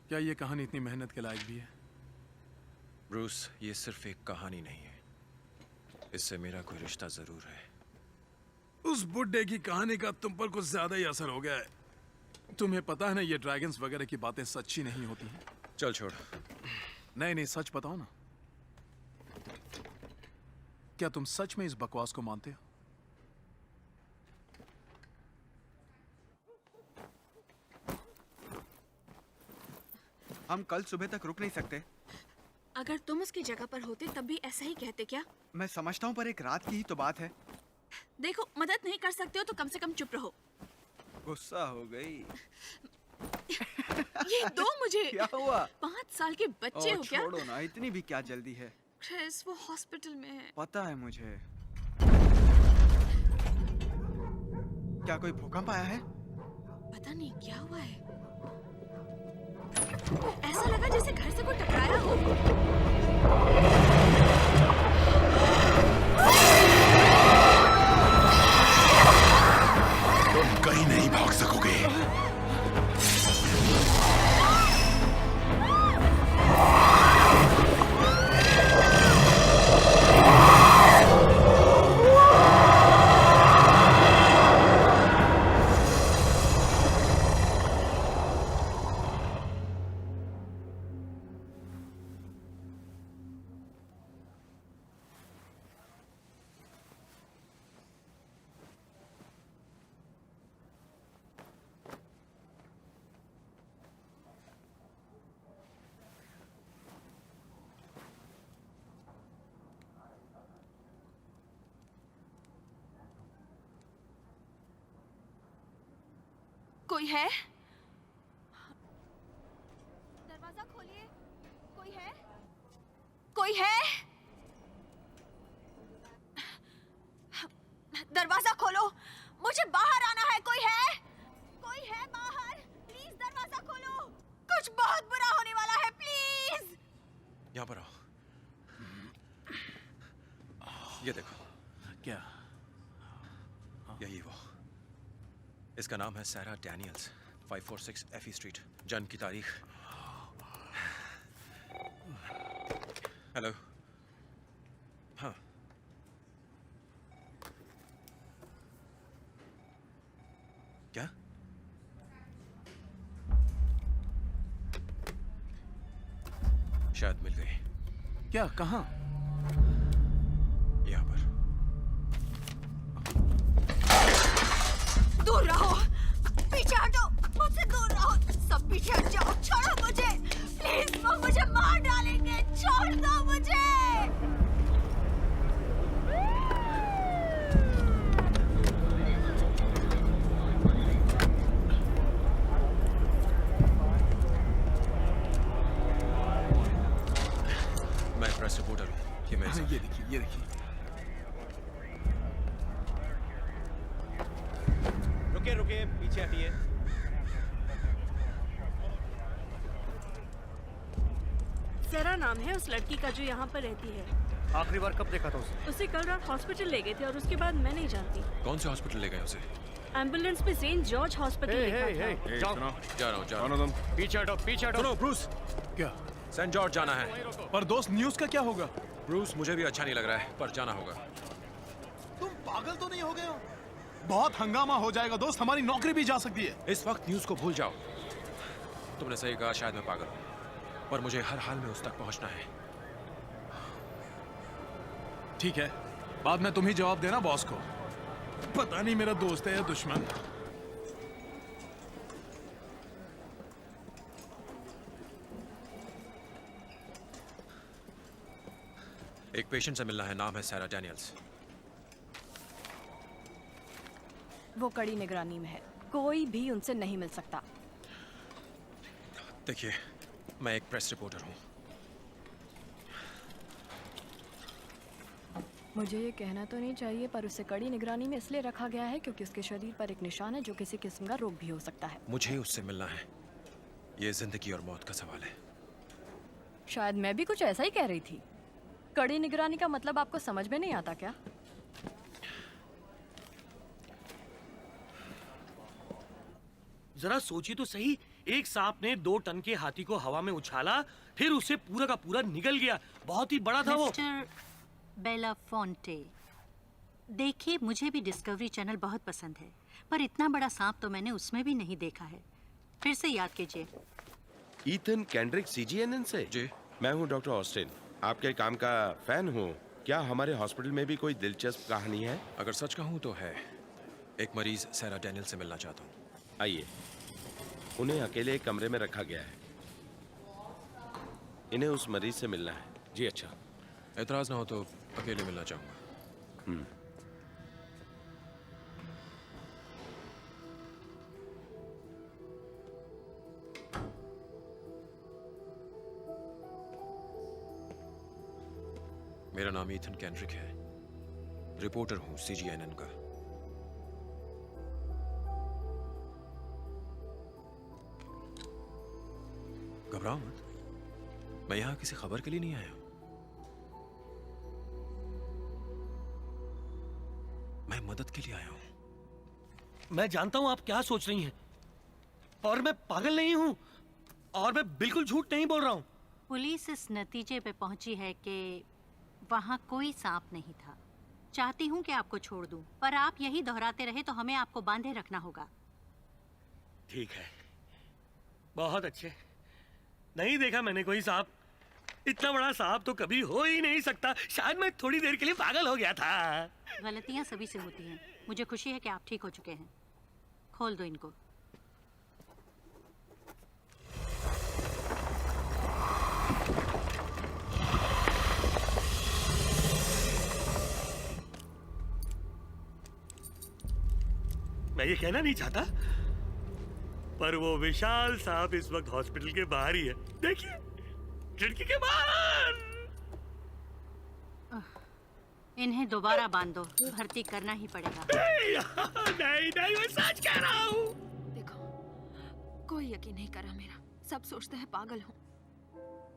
Speaker 14: क्या ये कहानी इतनी मेहनत के लायक भी है?
Speaker 8: ब्रूस, ये सिर्फ एक कहानी नहीं है, इससे मेरा कोई रिश्ता जरूर है।
Speaker 14: उस बुड्ढे की कहानी का तुम पर कुछ ज्यादा ही असर हो गया है। तुम्हें पता है ना ये ड्रैगन्स वगैरह की बातें सच्ची नहीं होती हैं।
Speaker 8: चल छोड़।
Speaker 14: नहीं सच बताओ ना, क्या तुम सच में इस बकवास को मानते हो?
Speaker 18: हम कल सुबह तक रुक नहीं सकते।
Speaker 9: अगर तुम उसकी जगह पर होते तब भी ऐसा ही कहते क्या?
Speaker 18: मैं समझता हूँ पर एक रात की ही तो बात है।
Speaker 9: देखो, मदद नहीं कर सकते हो तो कम से कम चुप रहो।
Speaker 18: गुस्सा हो गई।
Speaker 9: ये दो मुझे।
Speaker 18: क्या हुआ?
Speaker 9: 5 साल के बच्चे हो क्या?
Speaker 18: छोड़ो ना, इतनी भी क्या जल्दी है।
Speaker 9: क्रिस, वो हॉस्पिटल में है।
Speaker 18: पता है मुझे। क्या कोई भूकंप आया है?
Speaker 9: पता नहीं क्या हुआ है। ऐसा लगा जैसे घर से कोई टकराया हो।
Speaker 13: तुम कहीं नहीं भाग सकोगे।
Speaker 9: कोई है?
Speaker 11: दरवाजा खोलिए। कोई है?
Speaker 9: कोई है? दरवाजा खोलो, मुझे बाहर आना है। कोई है? कोई है बाहर? प्लीज दरवाजा खोलो, कुछ बहुत बुरा होने वाला है। प्लीज
Speaker 8: यहाँ पर आओ। ये देखो।
Speaker 14: क्या?
Speaker 8: यही वो। इसका नाम है सैरा डैनियल्स। 546 एफी स्ट्रीट। जन्म की तारीख। हेलो। हाँ। क्या? शायद मिल गई।
Speaker 14: क्या? कहाँ?
Speaker 8: यहाँ पर।
Speaker 9: दूर रहो, पीछे हटो, मुझसे दूर रहो। सब पीछे हट जाओ, छोड़ो मुझे प्लीज। वो मुझे मार डालेंगे, छोड़ दो मुझे।
Speaker 8: मैं प्रेस रिपोर्टर हूँ। ये मेरे साथ।
Speaker 14: ये देखिए, ये देखिए।
Speaker 16: रुकिए, पीछे हटिए।
Speaker 11: सैरा नाम है उस लड़की का जो यहाँ पर रहती है।
Speaker 3: आखिरी बार कब देखा था उसे?
Speaker 11: उसे कल रात हॉस्पिटल ले गए थे और उसके बाद मैं नहीं जानती।
Speaker 8: कौन से हॉस्पिटल ले गए उसे?
Speaker 11: एम्बुलेंस में सेंट जॉर्ज हॉस्पिटल लिखा था।
Speaker 8: जाओ। जा रहा हूँ।
Speaker 3: पीछे हटो, पीछे हटो।
Speaker 8: सुनो ब्रूस।
Speaker 14: क्या?
Speaker 8: सेंट जॉर्ज जाना है।
Speaker 14: पर दोस्त, न्यूज़ का क्या होगा?
Speaker 8: ब्रूस, मुझे भी अच्छा नहीं लग रहा है, पर जाना होगा।
Speaker 14: तुम पागल तो नहीं हो गए हो? बहुत हंगामा हो जाएगा दोस्त, हमारी नौकरी भी जा सकती है।
Speaker 8: इस वक्त न्यूज़ को भूल जाओ। तुमने सही कहा, शायद मैं पागल हूँ, पर मुझे हर हाल में उस तक पहुंचना है।
Speaker 14: ठीक है, बाद में तुम ही जवाब देना बॉस को। पता नहीं मेरा दोस्त है या दुश्मन।
Speaker 8: एक पेशेंट से मिलना है, नाम है सैरा डैनियल्स।
Speaker 11: वो कड़ी निगरानी में है, कोई भी उनसे नहीं मिल सकता।
Speaker 8: देखिए, मैं एक प्रेस रिपोर्टर हूँ।
Speaker 11: मुझे ये कहना तो नहीं चाहिए, पर उसे कड़ी निगरानी में इसलिए रखा गया है क्योंकि उसके शरीर पर एक निशान है जो किसी किस्म का रोग भी हो सकता है।
Speaker 8: मुझे उससे मिलना है। ये जिंदगी और मौत का सवाल है।
Speaker 11: शायद मैं भी कुछ ऐसा ही कह रही थी। कड़ी निगरानी का मतलब आपको समझ में नहीं आता क्या?
Speaker 3: जरा सोचिए तो सही, एक सांप ने 2 टन के हाथी को हवा में उछाला, फिर उसे पूरा का पूरा निगल गया। बहुत ही बड़ा था वो।
Speaker 7: मिस्टर बेलाफोंटे, देखिए, मुझे भी डिस्कवरी चैनल बहुत पसंद है, पर इतना बड़ा सांप तो मैंने उसमें भी नहीं देखा है। फिर से याद कीजिए।
Speaker 1: ईथन कैंड्रिक, CGNN से। जी, मैं हूँ डॉक्टर ऑस्टिन, आपके काम का फैन हूँ। क्या हमारे हॉस्पिटल में भी कोई दिलचस्प कहानी है?
Speaker 8: अगर सच कहूँ तो है। एक मरीज सैरा डैनियल से मिलना चाहता हूँ।
Speaker 1: आइए। उन्हें अकेले एक कमरे में रखा गया है। इन्हें उस मरीज से मिलना है।
Speaker 8: जी अच्छा। एतराज ना हो तो अकेले मिलना चाहूँगा। मेरा नाम ईथन कैंड्रिक है। रिपोर्टर हूँ CGNN का। घबराओ मत, मैं यहाँ किसी खबर के लिए नहीं आया हूँ। मैं मदद के लिए आया हूँ।
Speaker 3: मैं जानता हूँ आप क्या सोच रही हैं, और मैं पागल नहीं हूँ, और मैं बिल्कुल झूठ नहीं बोल रहा हूँ।
Speaker 7: पुलिस इस नतीजे पे पहुंची है कि वहाँ कोई सांप नहीं था। चाहती हूँ कि आपको छोड़ दूं, पर आप यही दोहराते रहे तो हमें आपको बांधे रखना होगा।
Speaker 3: ठीक है, बहुत अच्छे। नहीं देखा मैंने कोई सांप। इतना बड़ा सांप तो कभी हो ही नहीं सकता। शायद मैं थोड़ी देर के लिए पागल हो गया था।
Speaker 7: गलतियाँ सभी से होती हैं। मुझे खुशी है कि आप ठीक हो चुके हैं। खोल दो इनको।
Speaker 3: मैं ये कहना नहीं चाहता, पर वो विशाल सांप इस वक्त हॉस्पिटल के बाहर ही है। देखिए, खिड़की के बाहर।
Speaker 7: इन्हें दोबारा बांध दो, भर्ती करना ही पड़ेगा।
Speaker 3: नहीं नहीं, मैं सच कह रहा हूँ।
Speaker 9: देखो, कोई यकीन नहीं करा मेरा। सब सोचते हैं पागल हूँ।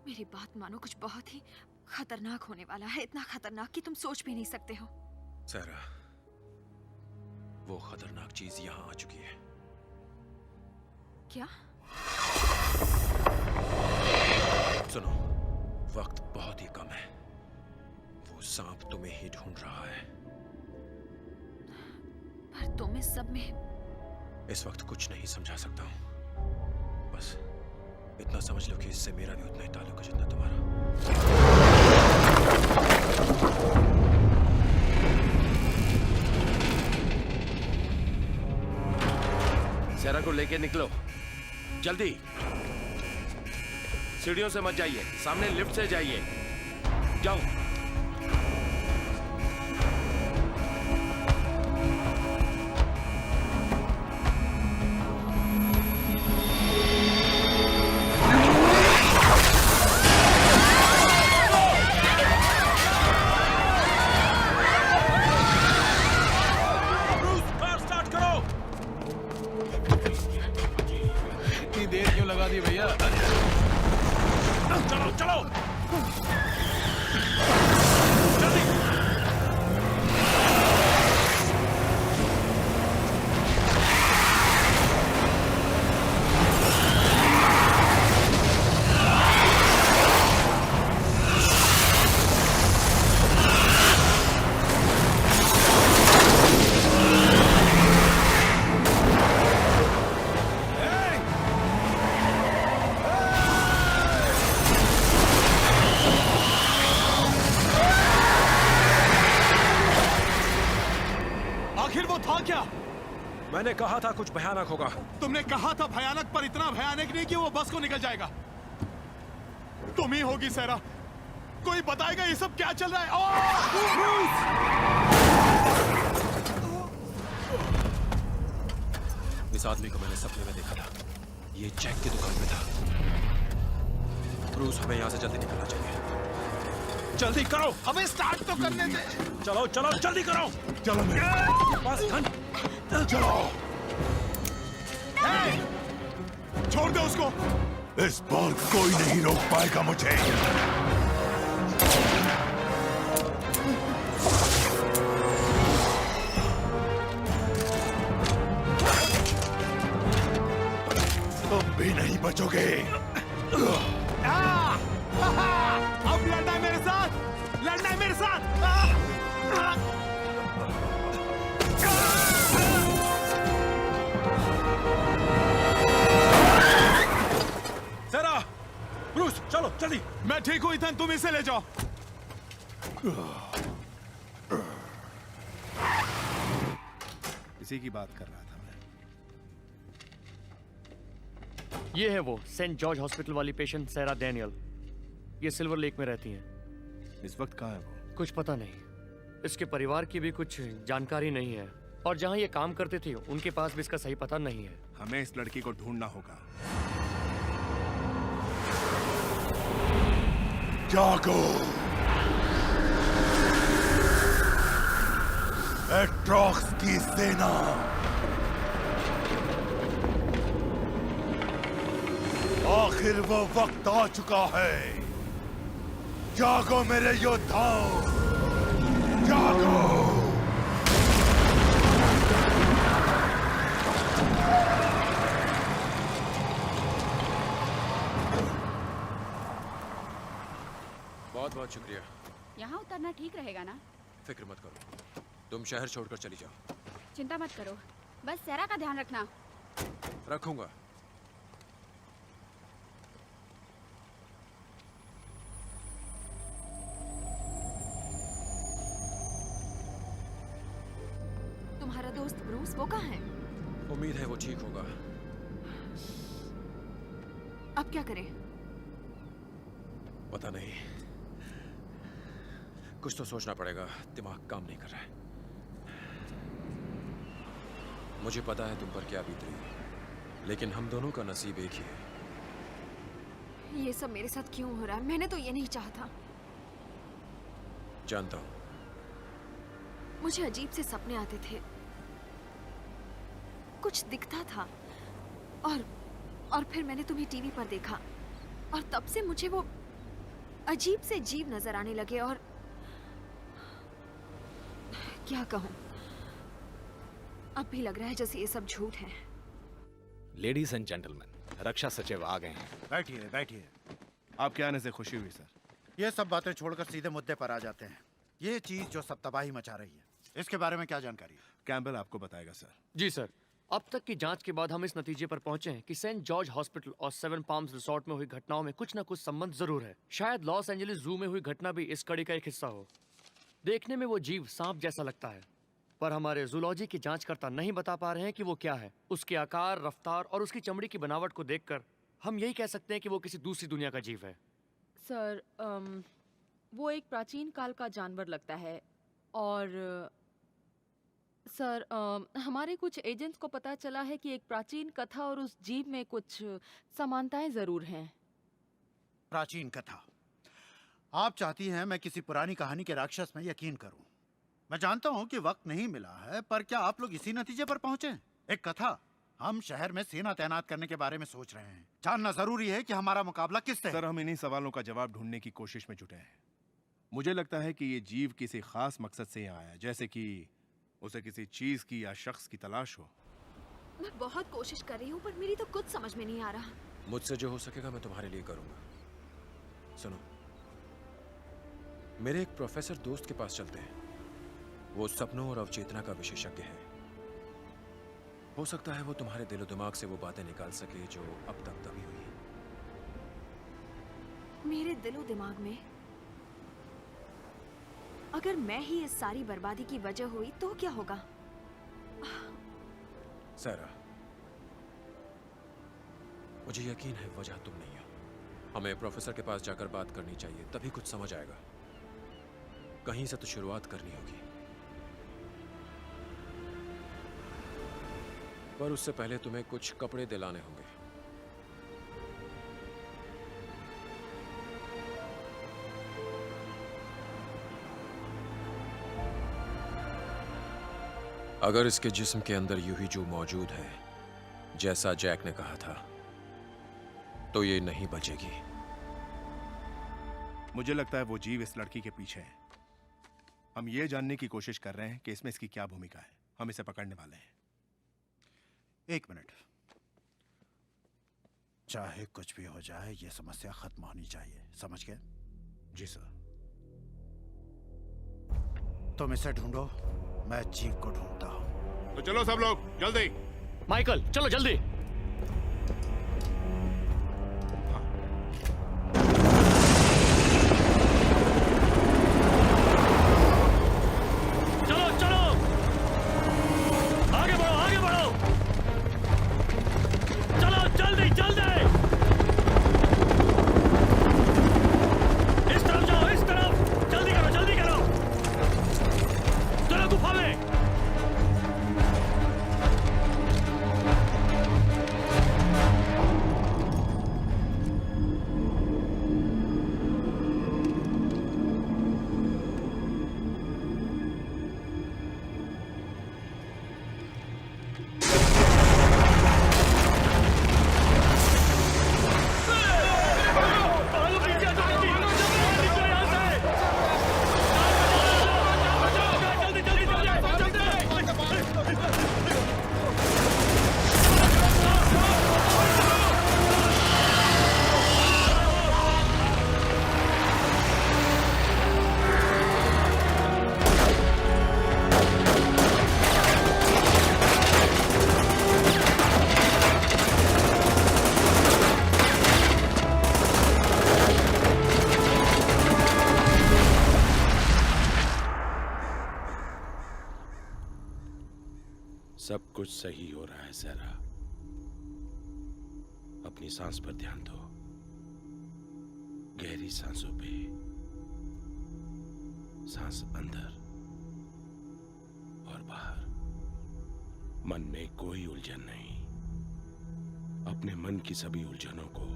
Speaker 9: मेरी बात मानो, कुछ बहुत ही खतरनाक होने वाला है। इतना खतरनाक कि तुम सोच भी नहीं सकते हो।
Speaker 8: सैरा, वो खतरनाक चीज यहाँ आ चुकी है।
Speaker 9: क्या?
Speaker 8: सुनो, वक्त बहुत ही कम है। वो सांप तुम्हें ही ढूंढ रहा है।
Speaker 9: पर तुम इस सब में
Speaker 8: इस वक्त कुछ नहीं समझा सकता हूँ। बस इतना समझ लो कि इससे मेरा भी उतना ही ताल्लुक है जितना तुम्हारा।
Speaker 1: सैरा को लेके निकलो, जल्दी। सीढ़ियों से मत जाइए, सामने लिफ्ट से जाइए। जाओ।
Speaker 8: मैंने कहा था कुछ भयानक होगा।
Speaker 14: तुमने कहा था भयानक, पर इतना भयानक नहीं कि वो बस को निकल जाएगा। तुम ही होगी सैरा। कोई बताएगा ये सब क्या चल रहा है?
Speaker 8: इस आदमी को मैंने सपने में देखा था। ये जैक की दुकान में था। ब्रूस, हमें यहाँ से जल्दी निकलना चाहिए। जल्दी करो,
Speaker 14: हमें स्टार्ट तो करने दे।
Speaker 8: चलो चलो, जल्दी करो।
Speaker 13: चलो मेरे
Speaker 8: पास गन।
Speaker 13: चलो।
Speaker 14: छोड़ दो उसको।
Speaker 13: इस बार कोई नहीं रोक पाएगा मुझे। तुम भी नहीं बचोगे।
Speaker 14: अब लड़ना है मेरे साथ, लड़ना है मेरे साथ।
Speaker 2: मैं ठीक हूं इथन, तुम इसे ले जाओ। इसी की बात कर रहा था मैं।
Speaker 3: ये है वो सेंट जॉर्ज हॉस्पिटल वाली पेशेंट सैरा डैनियल। ये सिल्वर लेक में रहती हैं।
Speaker 2: इस वक्त कहाँ है वो?
Speaker 3: कुछ पता नहीं। इसके परिवार की भी कुछ जानकारी नहीं है, और जहाँ ये काम करते थे उनके पास भी इसका सही पता नहीं है।
Speaker 2: हमें इस लड़की को ढूंढना होगा।
Speaker 13: जागो, एट्रॉक्स की सेना, आखिर वो वक्त आ चुका है। जागो मेरे योद्धाओ, जागो।
Speaker 8: बहुत बहुत शुक्रिया।
Speaker 11: यहाँ उतरना ठीक रहेगा ना?
Speaker 8: फिक्र मत करो, तुम शहर छोड़कर चली जाओ।
Speaker 11: चिंता मत करो, बस सैरा का ध्यान रखना।
Speaker 8: रखूंगा।
Speaker 9: तुम्हारा दोस्त ब्रूस वो कहाँ है?
Speaker 8: उम्मीद है वो ठीक होगा।
Speaker 9: अब क्या करें?
Speaker 8: पता नहीं, कुछ तो सोचना पड़ेगा। दिमाग काम नहीं कर रहा है। मुझे पता है तुम पर क्या बीत रही है, लेकिन हम दोनों का नसीब एक ही है।
Speaker 9: ये सब मेरे साथ क्यों हो रहा है? मैंने तो ये नहीं चाहा था।
Speaker 8: जानता हूं।
Speaker 9: मुझे अजीब से सपने आते थे, कुछ दिखता था, और फिर मैंने तुम्हें टीवी पर देखा, और तब से मुझे वो अजीब से जीव नजर आने लगे, और क्या कहूं, अब भी लग रहा है जैसे ये सब झूठ है।
Speaker 17: लेडीज एंड जेंटलमैन, रक्षा सचिव आ गए हैं।
Speaker 6: बैठिए बैठिए।
Speaker 2: आपके आने से खुशी हुई सर।
Speaker 6: ये सब बातें छोड़कर सीधे मुद्दे पर आ जाते हैं। ये चीज जो सब तबाही मचा रही है, इसके बारे में क्या जानकारी है?
Speaker 2: कैम्बल आपको बताएगा सर।
Speaker 3: जी सर, अब तक की जांच के बाद हम इस नतीजे पर पहुंचे हैं कि सेंट जॉर्ज हॉस्पिटल और सेवन पाम्स रिसोर्ट में हुई घटनाओं में कुछ न कुछ संबंध जरूर है। शायद लॉस एंजलिस जू में हुई घटना भी इस कड़ी का एक हिस्सा हो। देखने में वो जीव सांप जैसा लगता है, पर हमारे जूलॉजी के जांचकर्ता नहीं बता पा रहे हैं कि वो क्या है। उसके आकार, रफ्तार और उसकी चमड़ी की बनावट को देखकर हम यही कह सकते हैं कि वो किसी दूसरी दुनिया का जीव है।
Speaker 15: सर, वो एक प्राचीन काल का जानवर लगता है, और सर हमारे कुछ एजेंट्स को पता चला है कि एक प्राचीन कथा और उस जीव में कुछ समानताएं जरूर हैं।
Speaker 6: प्राचीन कथा? आप चाहती हैं मैं किसी पुरानी कहानी के राक्षस में यकीन करूं? मैं जानता हूं कि वक्त नहीं मिला है, पर क्या आप लोग इसी नतीजे पर पहुंचे? एक कथा? हम शहर में सेना तैनात करने के बारे में सोच रहे हैं। जानना जरूरी है कि हमारा मुकाबला किससे?
Speaker 2: सर, हम इन्हीं सवालों का जवाब ढूंढने की कोशिश में जुटे हैं। मुझे लगता है कि ये जीव किसी खास मकसद से यहाँ आया, जैसे कि उसे किसी चीज की या शख्स की तलाश हो।
Speaker 9: मैं बहुत कोशिश कर रही हूँ, पर मेरी तो कुछ समझ में नहीं आ रहा।
Speaker 8: मुझसे जो हो सकेगा मैं तुम्हारे लिए करूंगा। सुनो, मेरे एक प्रोफेसर दोस्त के पास चलते हैं। वो सपनों और अवचेतना का विशेषज्ञ है। हो सकता है वो तुम्हारे दिलो दिमाग से वो बातें निकाल सके जो अब तक दबी हुई है।
Speaker 9: मेरे दिलो दिमाग में? अगर मैं ही इस सारी बर्बादी की वजह हुई तो क्या होगा?
Speaker 8: सैरा, मुझे यकीन है वजह तुम नहीं हो। हमें प्रोफेसर के पास जाकर बात करनी चाहिए, तभी कुछ समझ आएगा। कहीं से तो शुरुआत करनी होगी, पर उससे पहले तुम्हें कुछ कपड़े दिलाने होंगे। अगर इसके जिस्म के अंदर यूं ही जो मौजूद है, जैसा जैक ने कहा था, तो ये नहीं बचेगी।
Speaker 2: मुझे लगता है वो जीव इस लड़की के पीछे है। हम ये जानने की कोशिश कर रहे हैं कि इसमें इसकी क्या भूमिका है। हम इसे पकड़ने वाले हैं।
Speaker 6: एक मिनट। चाहे कुछ भी हो जाए, ये समस्या खत्म होनी चाहिए, समझ गए?
Speaker 2: जी सर।
Speaker 6: तुम इसे ढूंढो, मैं जीव को ढूंढता हूं।
Speaker 2: तो चलो सब लोग जल्दी।
Speaker 3: माइकल, चलो जल्दी। चलो जल्दी जल्दी, इस तरफ जाओ, इस तरफ, जल्दी करो जल्दी करो, चलो गुफा में।
Speaker 19: सब कुछ सही हो रहा है सेरा। अपनी सांस पर ध्यान दो, गहरी सांसों पे, सांस अंदर और बाहर। मन में कोई उलझन नहीं। अपने मन की सभी उलझनों को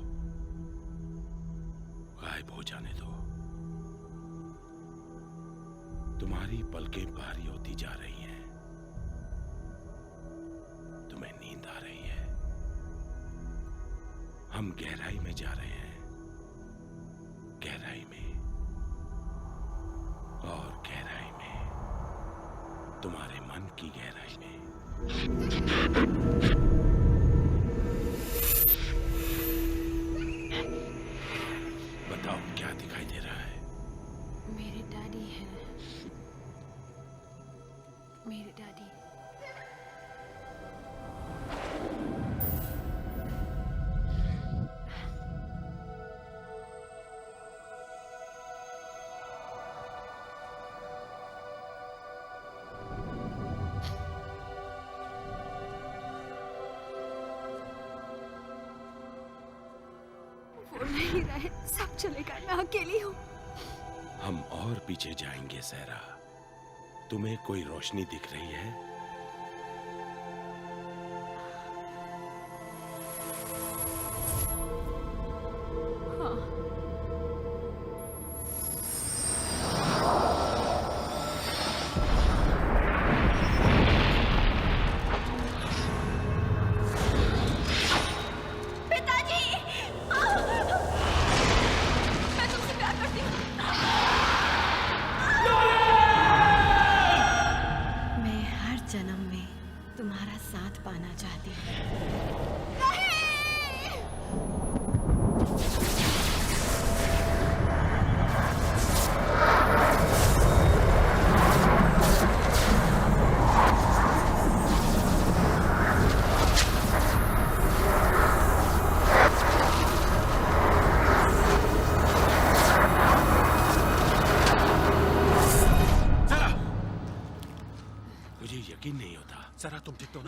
Speaker 19: गायब हो जाने दो। तुम्हारी पलकें भारी होती जा रही हैं। तुम्हें नींद आ रही है। हम गहराई में जा रहे हैं, गहराई में और गहराई में, तुम्हारे मन की गहराई में। बताओ क्या दिखाई दे रहा है?
Speaker 9: मेरे डैडी हैं। मेरे डैडी। वो नहीं रहे, सब चलेगा, मैं अकेली हूँ।
Speaker 19: हम और पीछे जाएंगे सहरा। तुम्हें कोई रोशनी दिख रही है?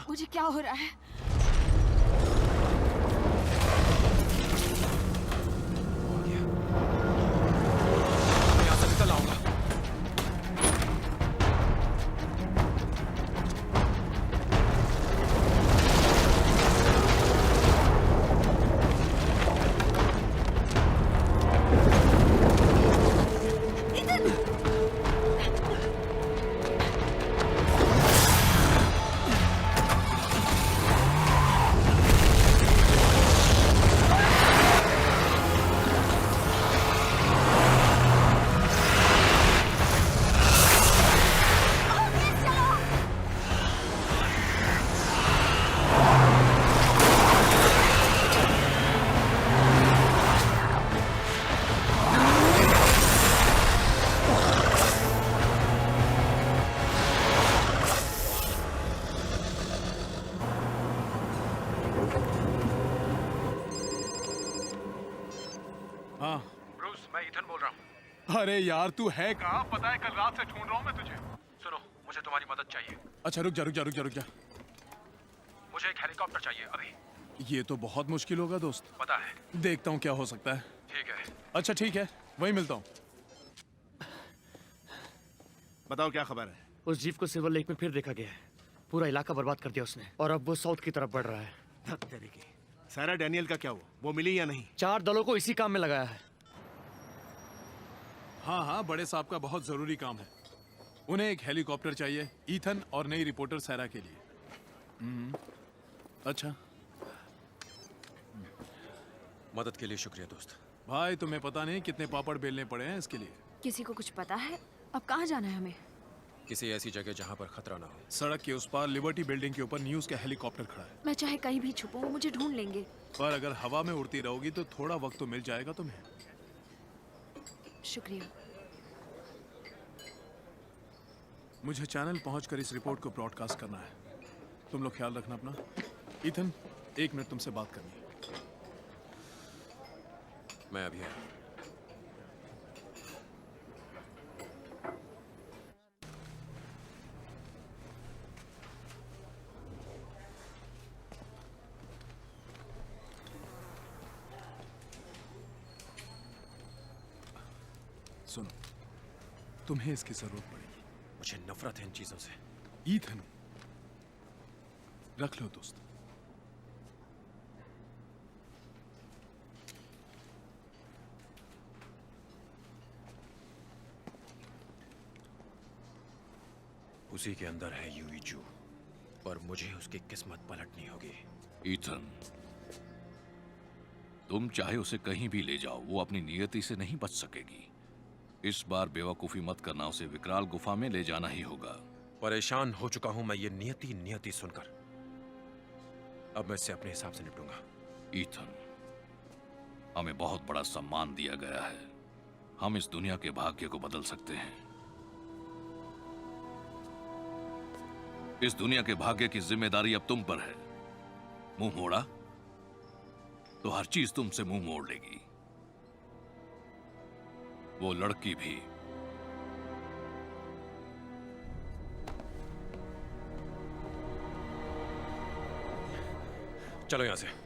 Speaker 9: मुझे क्या हो रहा है?
Speaker 8: यहाँ से निकल आऊंगा।
Speaker 14: अरे यार तू है कहाँ? पता है कल रात से ढूंढ रहा हूँ मैं तुझे।
Speaker 16: सुनो, मुझे तुम्हारी मदद चाहिए।
Speaker 14: अच्छा रुक जा रुक जा रुक जा रुक जा।
Speaker 16: मुझे एक हेलीकॉप्टर चाहिए अभी।
Speaker 14: ये तो बहुत मुश्किल होगा दोस्त।
Speaker 16: पता है।
Speaker 14: देखता हूँ क्या हो सकता है।
Speaker 16: ठीक है।
Speaker 14: अच्छा ठीक है, वहीं मिलता हूँ।
Speaker 2: बताओ क्या खबर है?
Speaker 3: उस जीप को सिल्वर लेक में फिर देखा गया है। पूरा इलाका बर्बाद कर दिया उसने और अब वो साउथ की तरफ बढ़ रहा है।
Speaker 2: तेरी की। सारा डैनियल का क्या हुआ? वो मिली या नहीं?
Speaker 3: 4 दलों को इसी काम में लगाया है।
Speaker 14: हाँ हाँ, बड़े साहब का बहुत जरूरी काम है। उन्हें एक हेलीकॉप्टर चाहिए, ईथन और नई रिपोर्टर सैरा के लिए। अच्छा।
Speaker 8: मदद के लिए शुक्रिया दोस्त।
Speaker 14: भाई तुम्हें पता नहीं कितने पापड़ बेलने पड़े हैं इसके लिए।
Speaker 9: किसी को कुछ पता है? अब कहाँ जाना है हमें?
Speaker 8: किसी ऐसी जगह जहाँ पर खतरा ना हो।
Speaker 14: सड़क के उस पार लिबर्टी बिल्डिंग के ऊपर न्यूज़ का हेलीकॉप्टर खड़ा है।
Speaker 9: मैं चाहे कहीं भी छुपूं, वो मुझे ढूंढ लेंगे।
Speaker 14: पर अगर हवा में उड़ती रहोगी तो थोड़ा वक्त तो मिल जाएगा तुम्हें।
Speaker 9: शुक्रिया।
Speaker 14: मुझे चैनल पहुंचकर इस रिपोर्ट को ब्रॉडकास्ट करना है। तुम लोग ख्याल रखना अपना। ईथन, 1 मिनट तुमसे बात करनी है।
Speaker 8: मैं अभी आया।
Speaker 14: सुनो, तुम्हें इसकी जरूरत पड़ेगी।
Speaker 8: मुझे नफरत है इन चीजों से।
Speaker 14: ईथन, रख लो दोस्त।
Speaker 8: उसी के अंदर है यूई जू और मुझे उसकी किस्मत पलटनी होगी।
Speaker 10: ईथन, तुम चाहे उसे कहीं भी ले जाओ, वो अपनी नियति से नहीं बच सकेगी। इस बार बेवकूफी मत करना, उसे विकराल गुफा में ले जाना ही होगा।
Speaker 8: परेशान हो चुका हूं मैं ये नियति सुनकर। अब मैं इससे अपने हिसाब से निपटूंगा।
Speaker 10: ईथन, हमें बहुत बड़ा सम्मान दिया गया है। हम इस दुनिया के भाग्य को बदल सकते हैं। इस दुनिया के भाग्य की जिम्मेदारी अब तुम पर है। मुंह मोड़ा तो हर चीज तुमसे मुंह मोड़ लेगी, वो लड़की भी।
Speaker 8: चलो यहां से।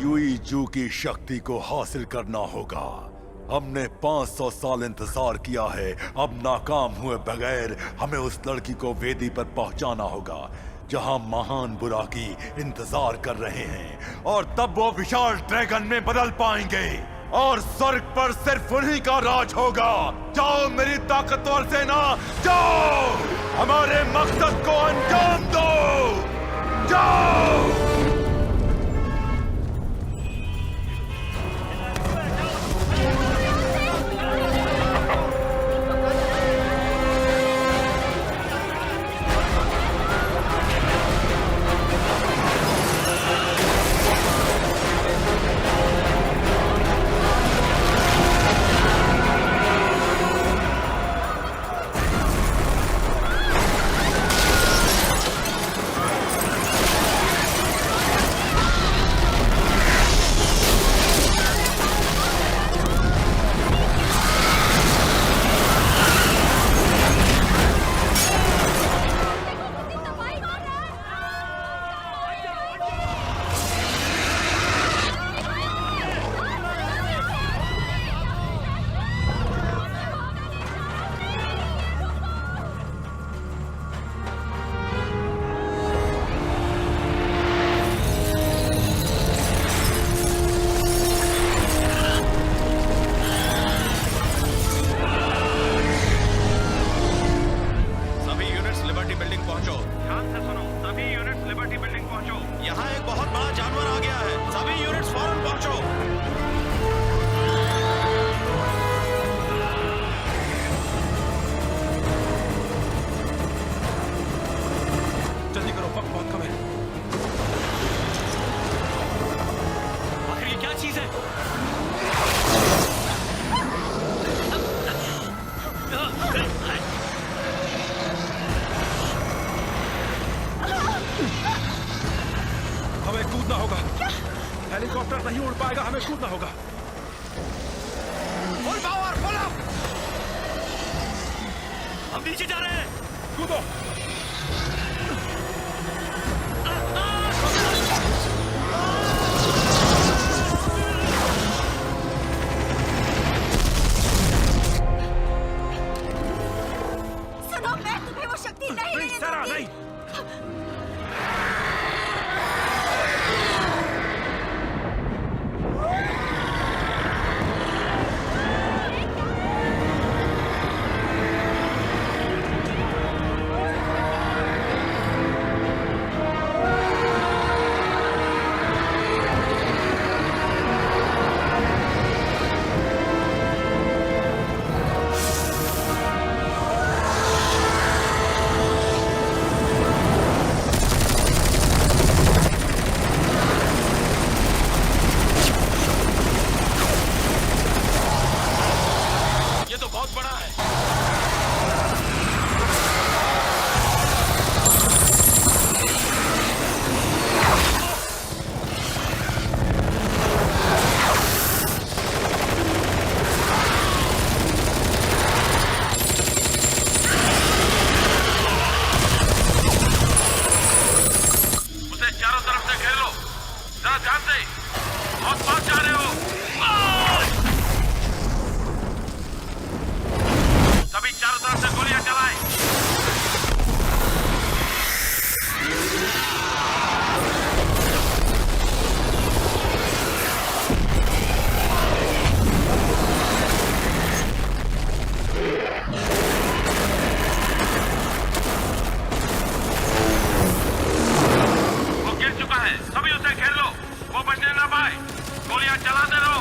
Speaker 13: यूई जू की शक्ति को हासिल करना होगा। हमने 500 साल इंतजार किया है, अब नाकाम हुए बगैर हमें उस लड़की को वेदी पर पहुंचाना होगा जहां महान बुराकी इंतजार कर रहे हैं, और तब वो विशाल ड्रैगन में बदल पाएंगे और स्वर्ग पर सिर्फ उन्हीं का राज होगा। जाओ मेरी ताकतवर सेना, जाओ हमारे मकसद को अंजाम दो, जाओ।
Speaker 17: बिल्डिंग पहुंचो।
Speaker 5: ध्यान से सुनो, सभी यूनिट्स लिबर्टी बिल्डिंग पहुंचो।
Speaker 17: यहाँ एक बहुत बड़ा जानवर आ गया है, सभी यूनिट्स फौरन पहुंचो।
Speaker 8: जल्दी करो, वक्त बहुत कम है।
Speaker 3: आखिर ये क्या चीज है?
Speaker 8: हमें कूदना होगा। हेलीकॉप्टर नहीं उड़ पाएगा, हमें कूदना होगा।
Speaker 3: Full power, full up. हम नीचे जा रहे हैं।
Speaker 8: कूदो।
Speaker 11: सुनो, मैं तुम्हें वो शक्ति नहीं
Speaker 8: सरा, नहीं।
Speaker 3: ये तो बहुत बड़ा है।
Speaker 5: उसे चारों तरफ से घेर लो। जरा ध्यान से, बहुत पास जा रहे हो। सभी चारों तरफ से गोलियां चलाएं। वो गिर चुका है, सभी उसे घेर लो। वो बचने ना पाए। गोलियां चलाते रहो।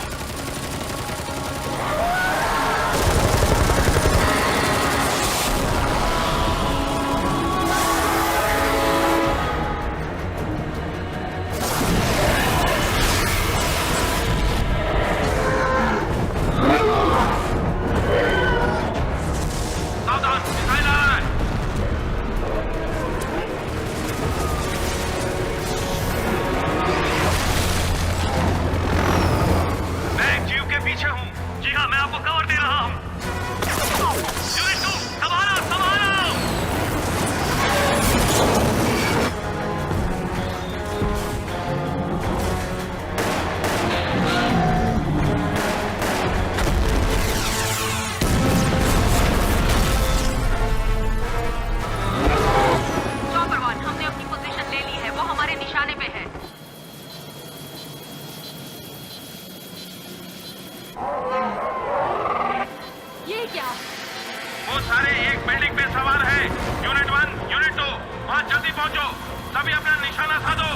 Speaker 5: सावधान, मिसाइल आ रहा है। मैं एक जीव के पीछे हूँ। जी हाँ, मैं आपको कवर दे रहा हूँ। यूनिट 2, संभालो, संभालो।
Speaker 4: चॉपर 1, हमने अपनी पोजीशन ले ली है। वो हमारे निशाने पे है।
Speaker 11: ये क्या?
Speaker 5: वो सारे एक बिल्डिंग पे सवार हैं। यूनिट 1, यूनिट 2, वहाँ जल्दी पहुंचो। सभी अपना निशाना साधो।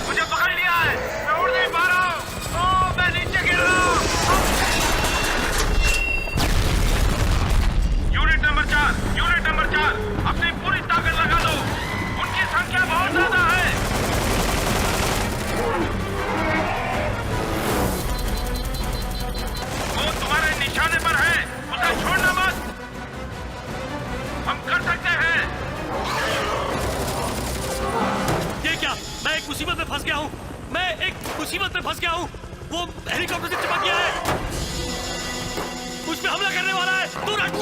Speaker 5: मुझे पकड़ लिया है, मैं उड़ नहीं पा रहा हूँ। ओह, मैं नीचे गिर रहा हूँ। यूनिट नंबर 4, अपनी पूरी ताकत लगा दो। उनकी संख्या बहुत ज्यादा है। वो तुम्हारे निशाने पर है, उसे छोड़ना मत। हम कर सकते हैं।
Speaker 3: ये क्या? मैं एक मुसीबत में फंस गया हूँ। मैं एक मुसीबत में फंस गया हूँ। वो हेलीकॉप्टर से चिपक गया है। मुझ पे हमला करने वाला है। दूर हट।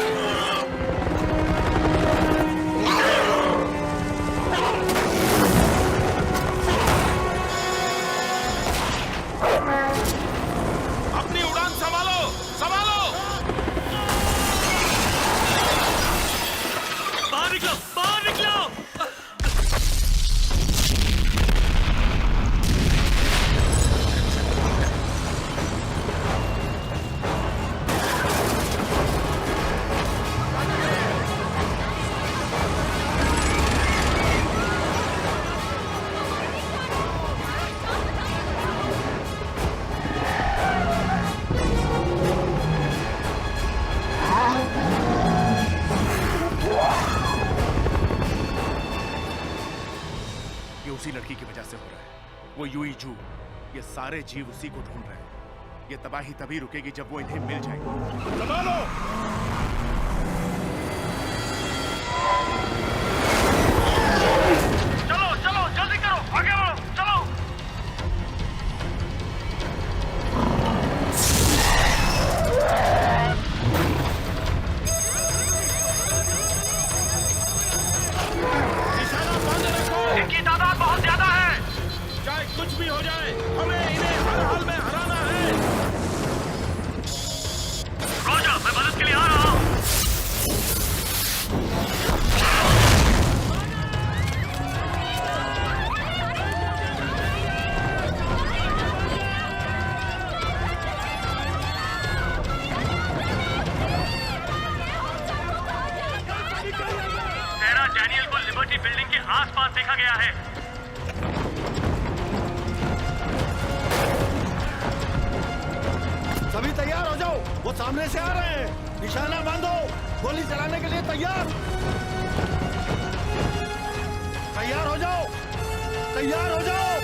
Speaker 5: अपनी उड़ान संभालो, संभालो।
Speaker 3: बाहर निकलो, बाहर निकलो।
Speaker 2: उसी लड़की की वजह से हो रहा है। वो यूई जू, ये सारे जीव उसी को ढूंढ रहे हैं। ये तबाही तभी रुकेगी जब वो इन्हें मिल जाएगी। दबा लो!
Speaker 5: चलो चलो जल्दी करो, आगे बढ़ो, चलो।
Speaker 1: निशाना बांधे रखो।
Speaker 5: इनकी तादाद बहुत ज्यादा है।
Speaker 1: चाहे कुछ भी हो जाए, हमें इन्हें हर हाल में हराना है।
Speaker 5: रोजा, मैं मदद के लिए आ रहा हूँ। सेरा डैनियल को लिबर्टी बिल्डिंग के आसपास देखा गया है।
Speaker 1: सभी तैयार हो जाओ, वो सामने से आ रहे हैं। निशाना बांधो, गोली चलाने के लिए तैयार। तैयार हो जाओ, तैयार हो जाओ।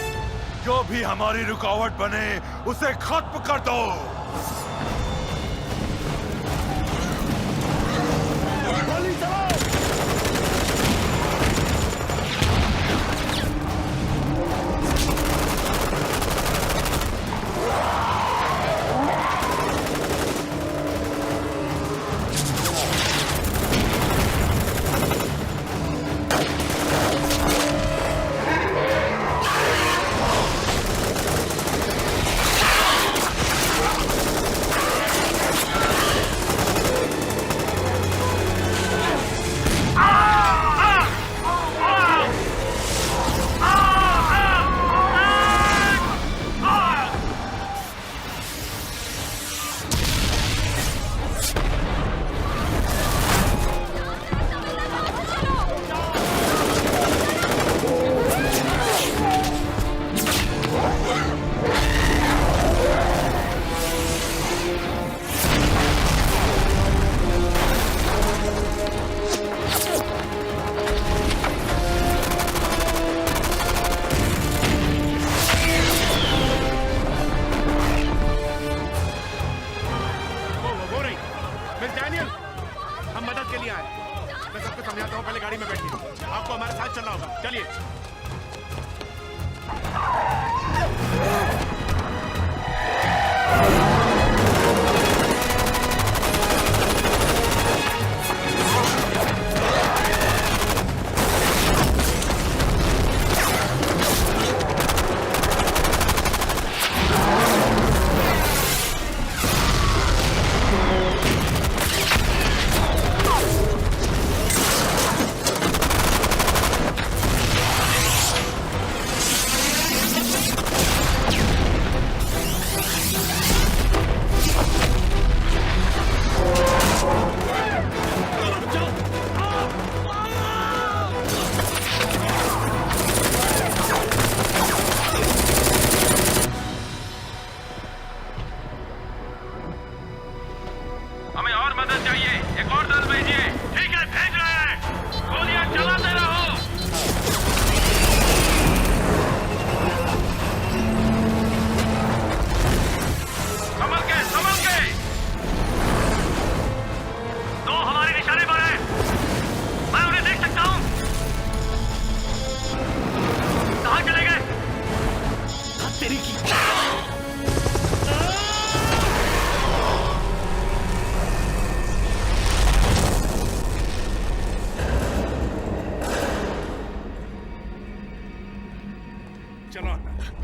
Speaker 13: जो भी हमारी रुकावट बने उसे खत्म कर दो।
Speaker 1: गोली चलाओ।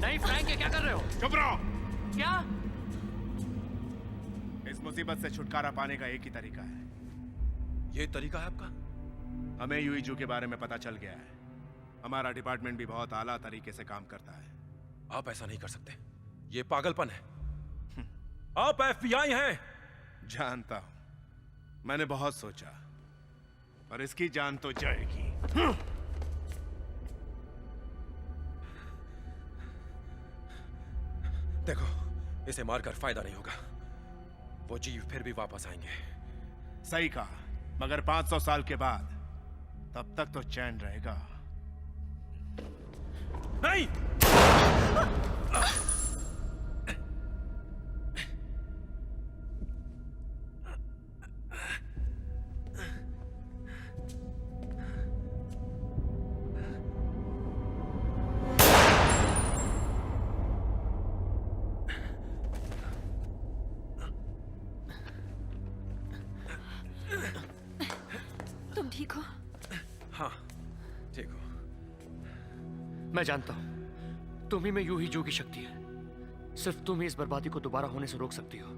Speaker 3: नहीं फ्रैंक, ये क्या कर रहे हो?
Speaker 2: चुप रहो।
Speaker 3: क्या?
Speaker 2: इस मुसीबत से छुटकारा पाने का एक ही तरीका है।
Speaker 8: ये तरीका है आपका?
Speaker 2: हमें यूईजू के बारे में पता चल गया है। हमारा डिपार्टमेंट भी बहुत आला तरीके से काम करता है।
Speaker 8: आप ऐसा नहीं कर सकते, ये पागलपन है। आप FBI हैं।
Speaker 2: जानता हूं, मैंने बहुत सोचा, पर इसकी जान तो जाएगी।
Speaker 8: देखो, इसे मारकर फायदा नहीं होगा। वो जीव फिर भी वापस आएंगे।
Speaker 2: सही कहा, मगर 500 साल के बाद, तब तक तो चैन रहेगा।
Speaker 8: नहीं।
Speaker 9: तुम ठीक हो?
Speaker 8: हाँ, ठीक हो।
Speaker 3: मैं जानता हूं तुम ही में यूं ही जू की शक्ति है। सिर्फ तुम ही इस बर्बादी को दोबारा होने से रोक सकती हो।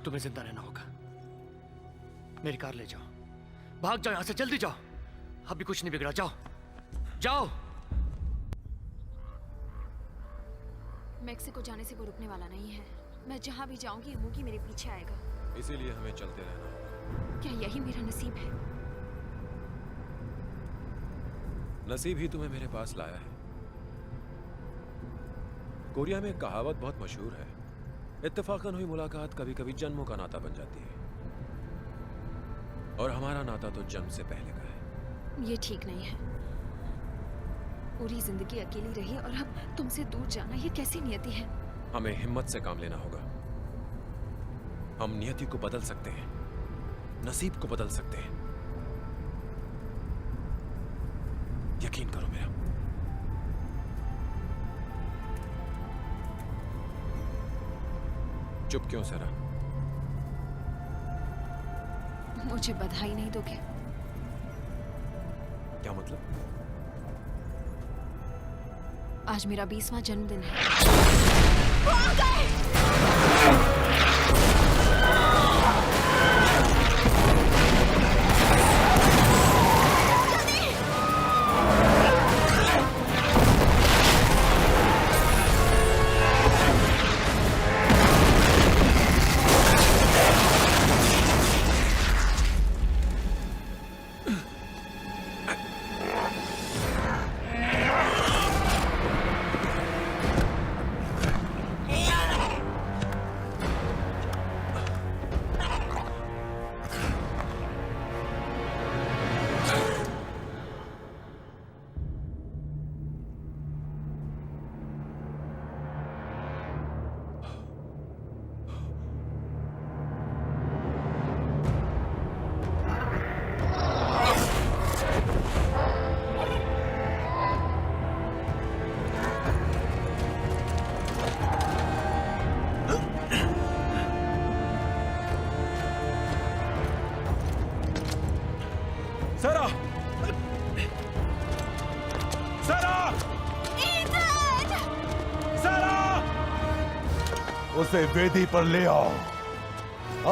Speaker 3: तुम्हें जिंदा रहना होगा। मेरी कार ले जाओ, भाग जाओ यहां से, जल्दी जाओ। अभी कुछ नहीं बिगड़ा, जाओ जाओ।
Speaker 9: मेक्सिको जाने से वो रुकने वाला नहीं है। मैं जहां भी जाऊंगी मूगी मेरे पीछे आएगा।
Speaker 8: इसीलिए हमें चलते रहना होगा।
Speaker 9: क्या यही मेरा नसीब है?
Speaker 8: नसीब ही तुम्हें मेरे पास लाया है। कोरिया में एक कहावत बहुत मशहूर है, इत्तेफाकन हुई मुलाकात कभी कभी जन्मों का नाता बन जाती है। और हमारा नाता तो जन्म से पहले का है।
Speaker 9: ये ठीक नहीं है। पूरी जिंदगी अकेली रही और अब तुमसे दूर जाना, ये कैसी नियति है?
Speaker 8: हमें हिम्मत से काम लेना होगा। हम नियति को बदल सकते हैं, नसीब को बदल सकते हैं। यकीन करो मेरा। चुप क्यों सरा?
Speaker 9: मुझे बधाई नहीं दोगे?
Speaker 8: क्या मतलब?
Speaker 9: आज मेरा 20वां जन्मदिन है।
Speaker 12: सरा! सरा! सरा!
Speaker 13: उसे वेदी पर ले आओ।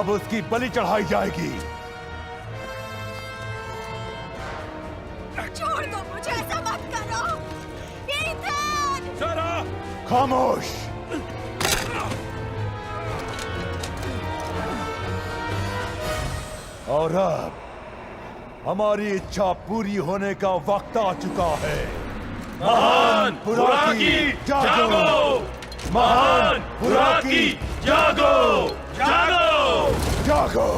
Speaker 13: अब उसकी बलि चढ़ाई जाएगी।
Speaker 11: छोड़ दो मुझे, ऐसा मत करो। ईथन!
Speaker 12: सरा!
Speaker 13: खामोश। और अब हमारी इच्छा पूरी होने का वक्त आ चुका है। महान बुराकी जागो! महान बुराकी जागो! जागो! जागो!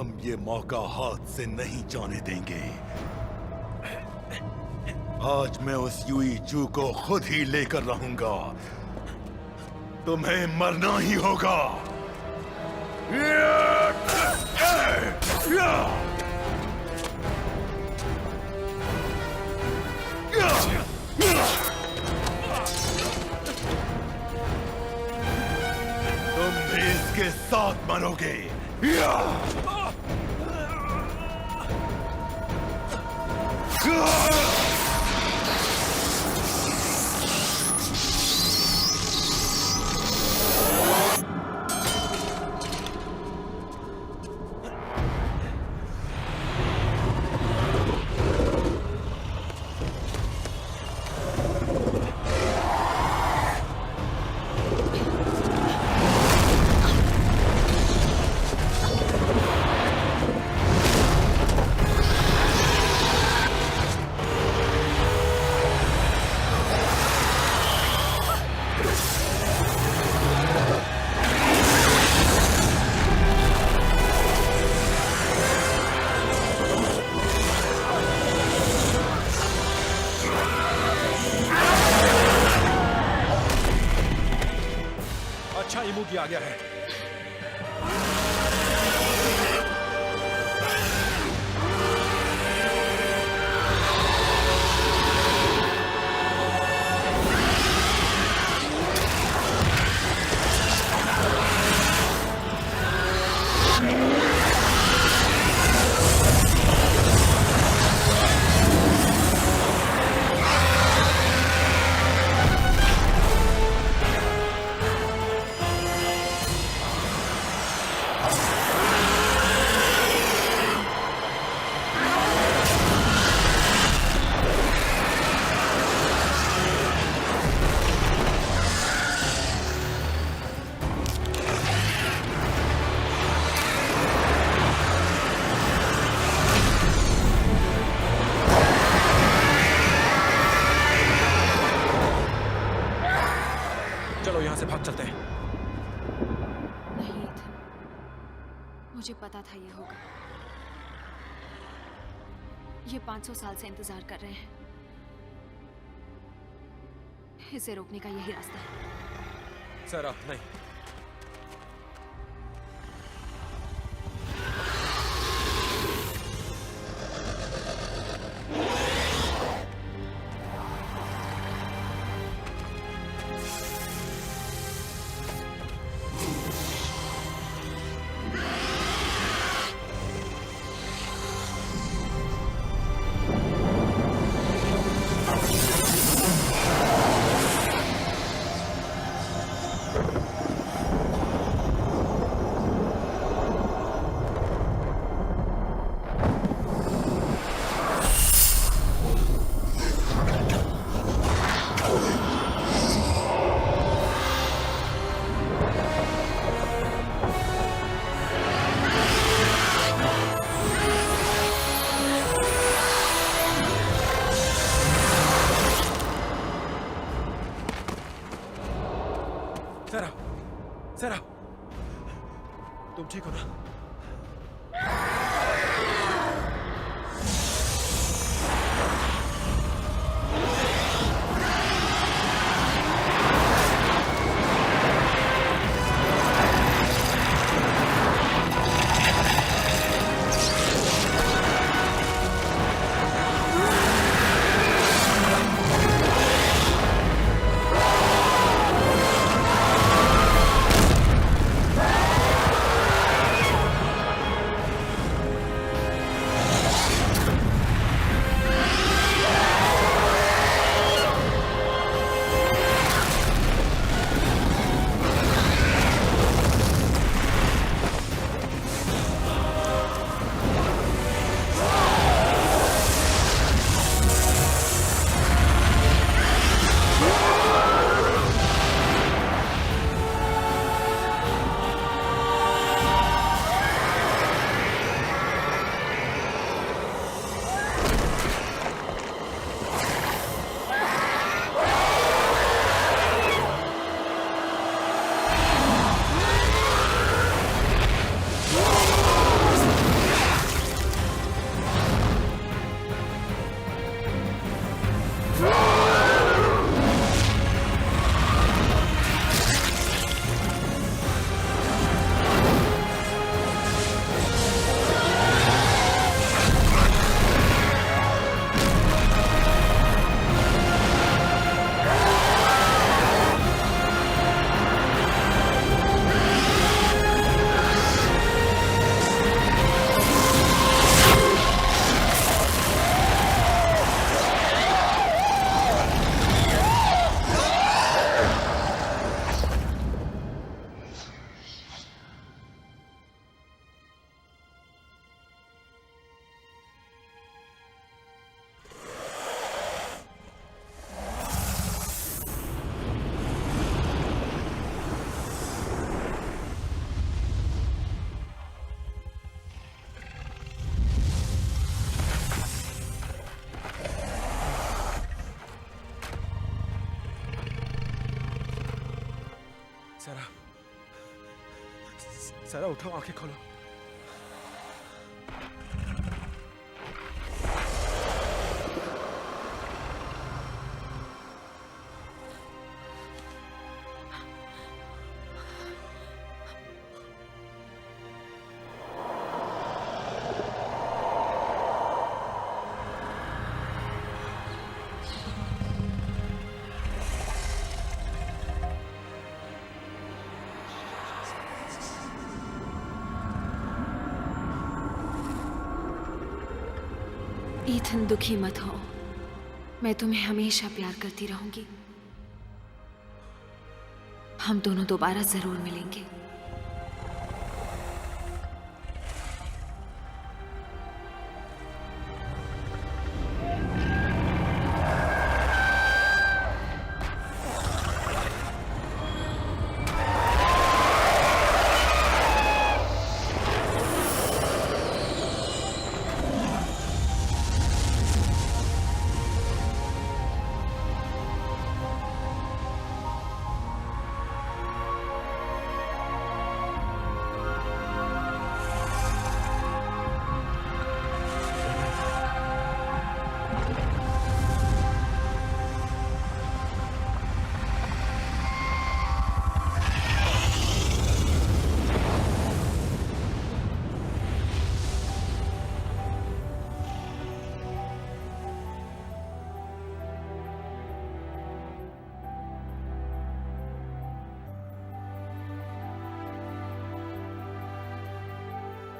Speaker 13: हम ये मौका हाथ से नहीं जाने देंगे। आज मैं उस यूई जू को खुद ही लेकर रहूंगा। तुम्हें मरना ही होगा। तुम भी इसके साथ मरोगे।
Speaker 8: अच्छा इमुगी आ गया है। चलो यहाँ से भाग चलते हैं।
Speaker 9: नहीं इथन, मुझे पता था ये होगा। ये 500 साल से इंतजार कर रहे हैं। इसे रोकने का यही रास्ता है।
Speaker 8: सर नहीं, सरा, तुम ठीक हो ना? सारा उठाओ, आंखें खोलो।
Speaker 9: ईथन, दुखी मत हो, मैं तुम्हें हमेशा प्यार करती रहूंगी। हम दोनों दोबारा जरूर मिलेंगे।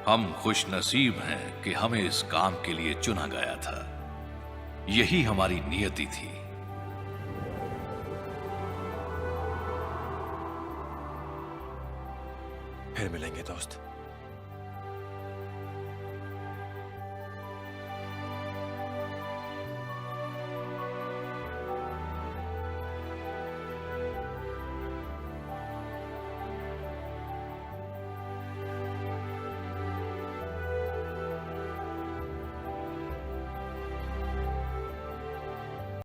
Speaker 10: हम खुश नसीब हैं कि हमें इस काम के लिए चुना गया था। यही हमारी नियति थी।
Speaker 8: फिर मिलेंगे दोस्त।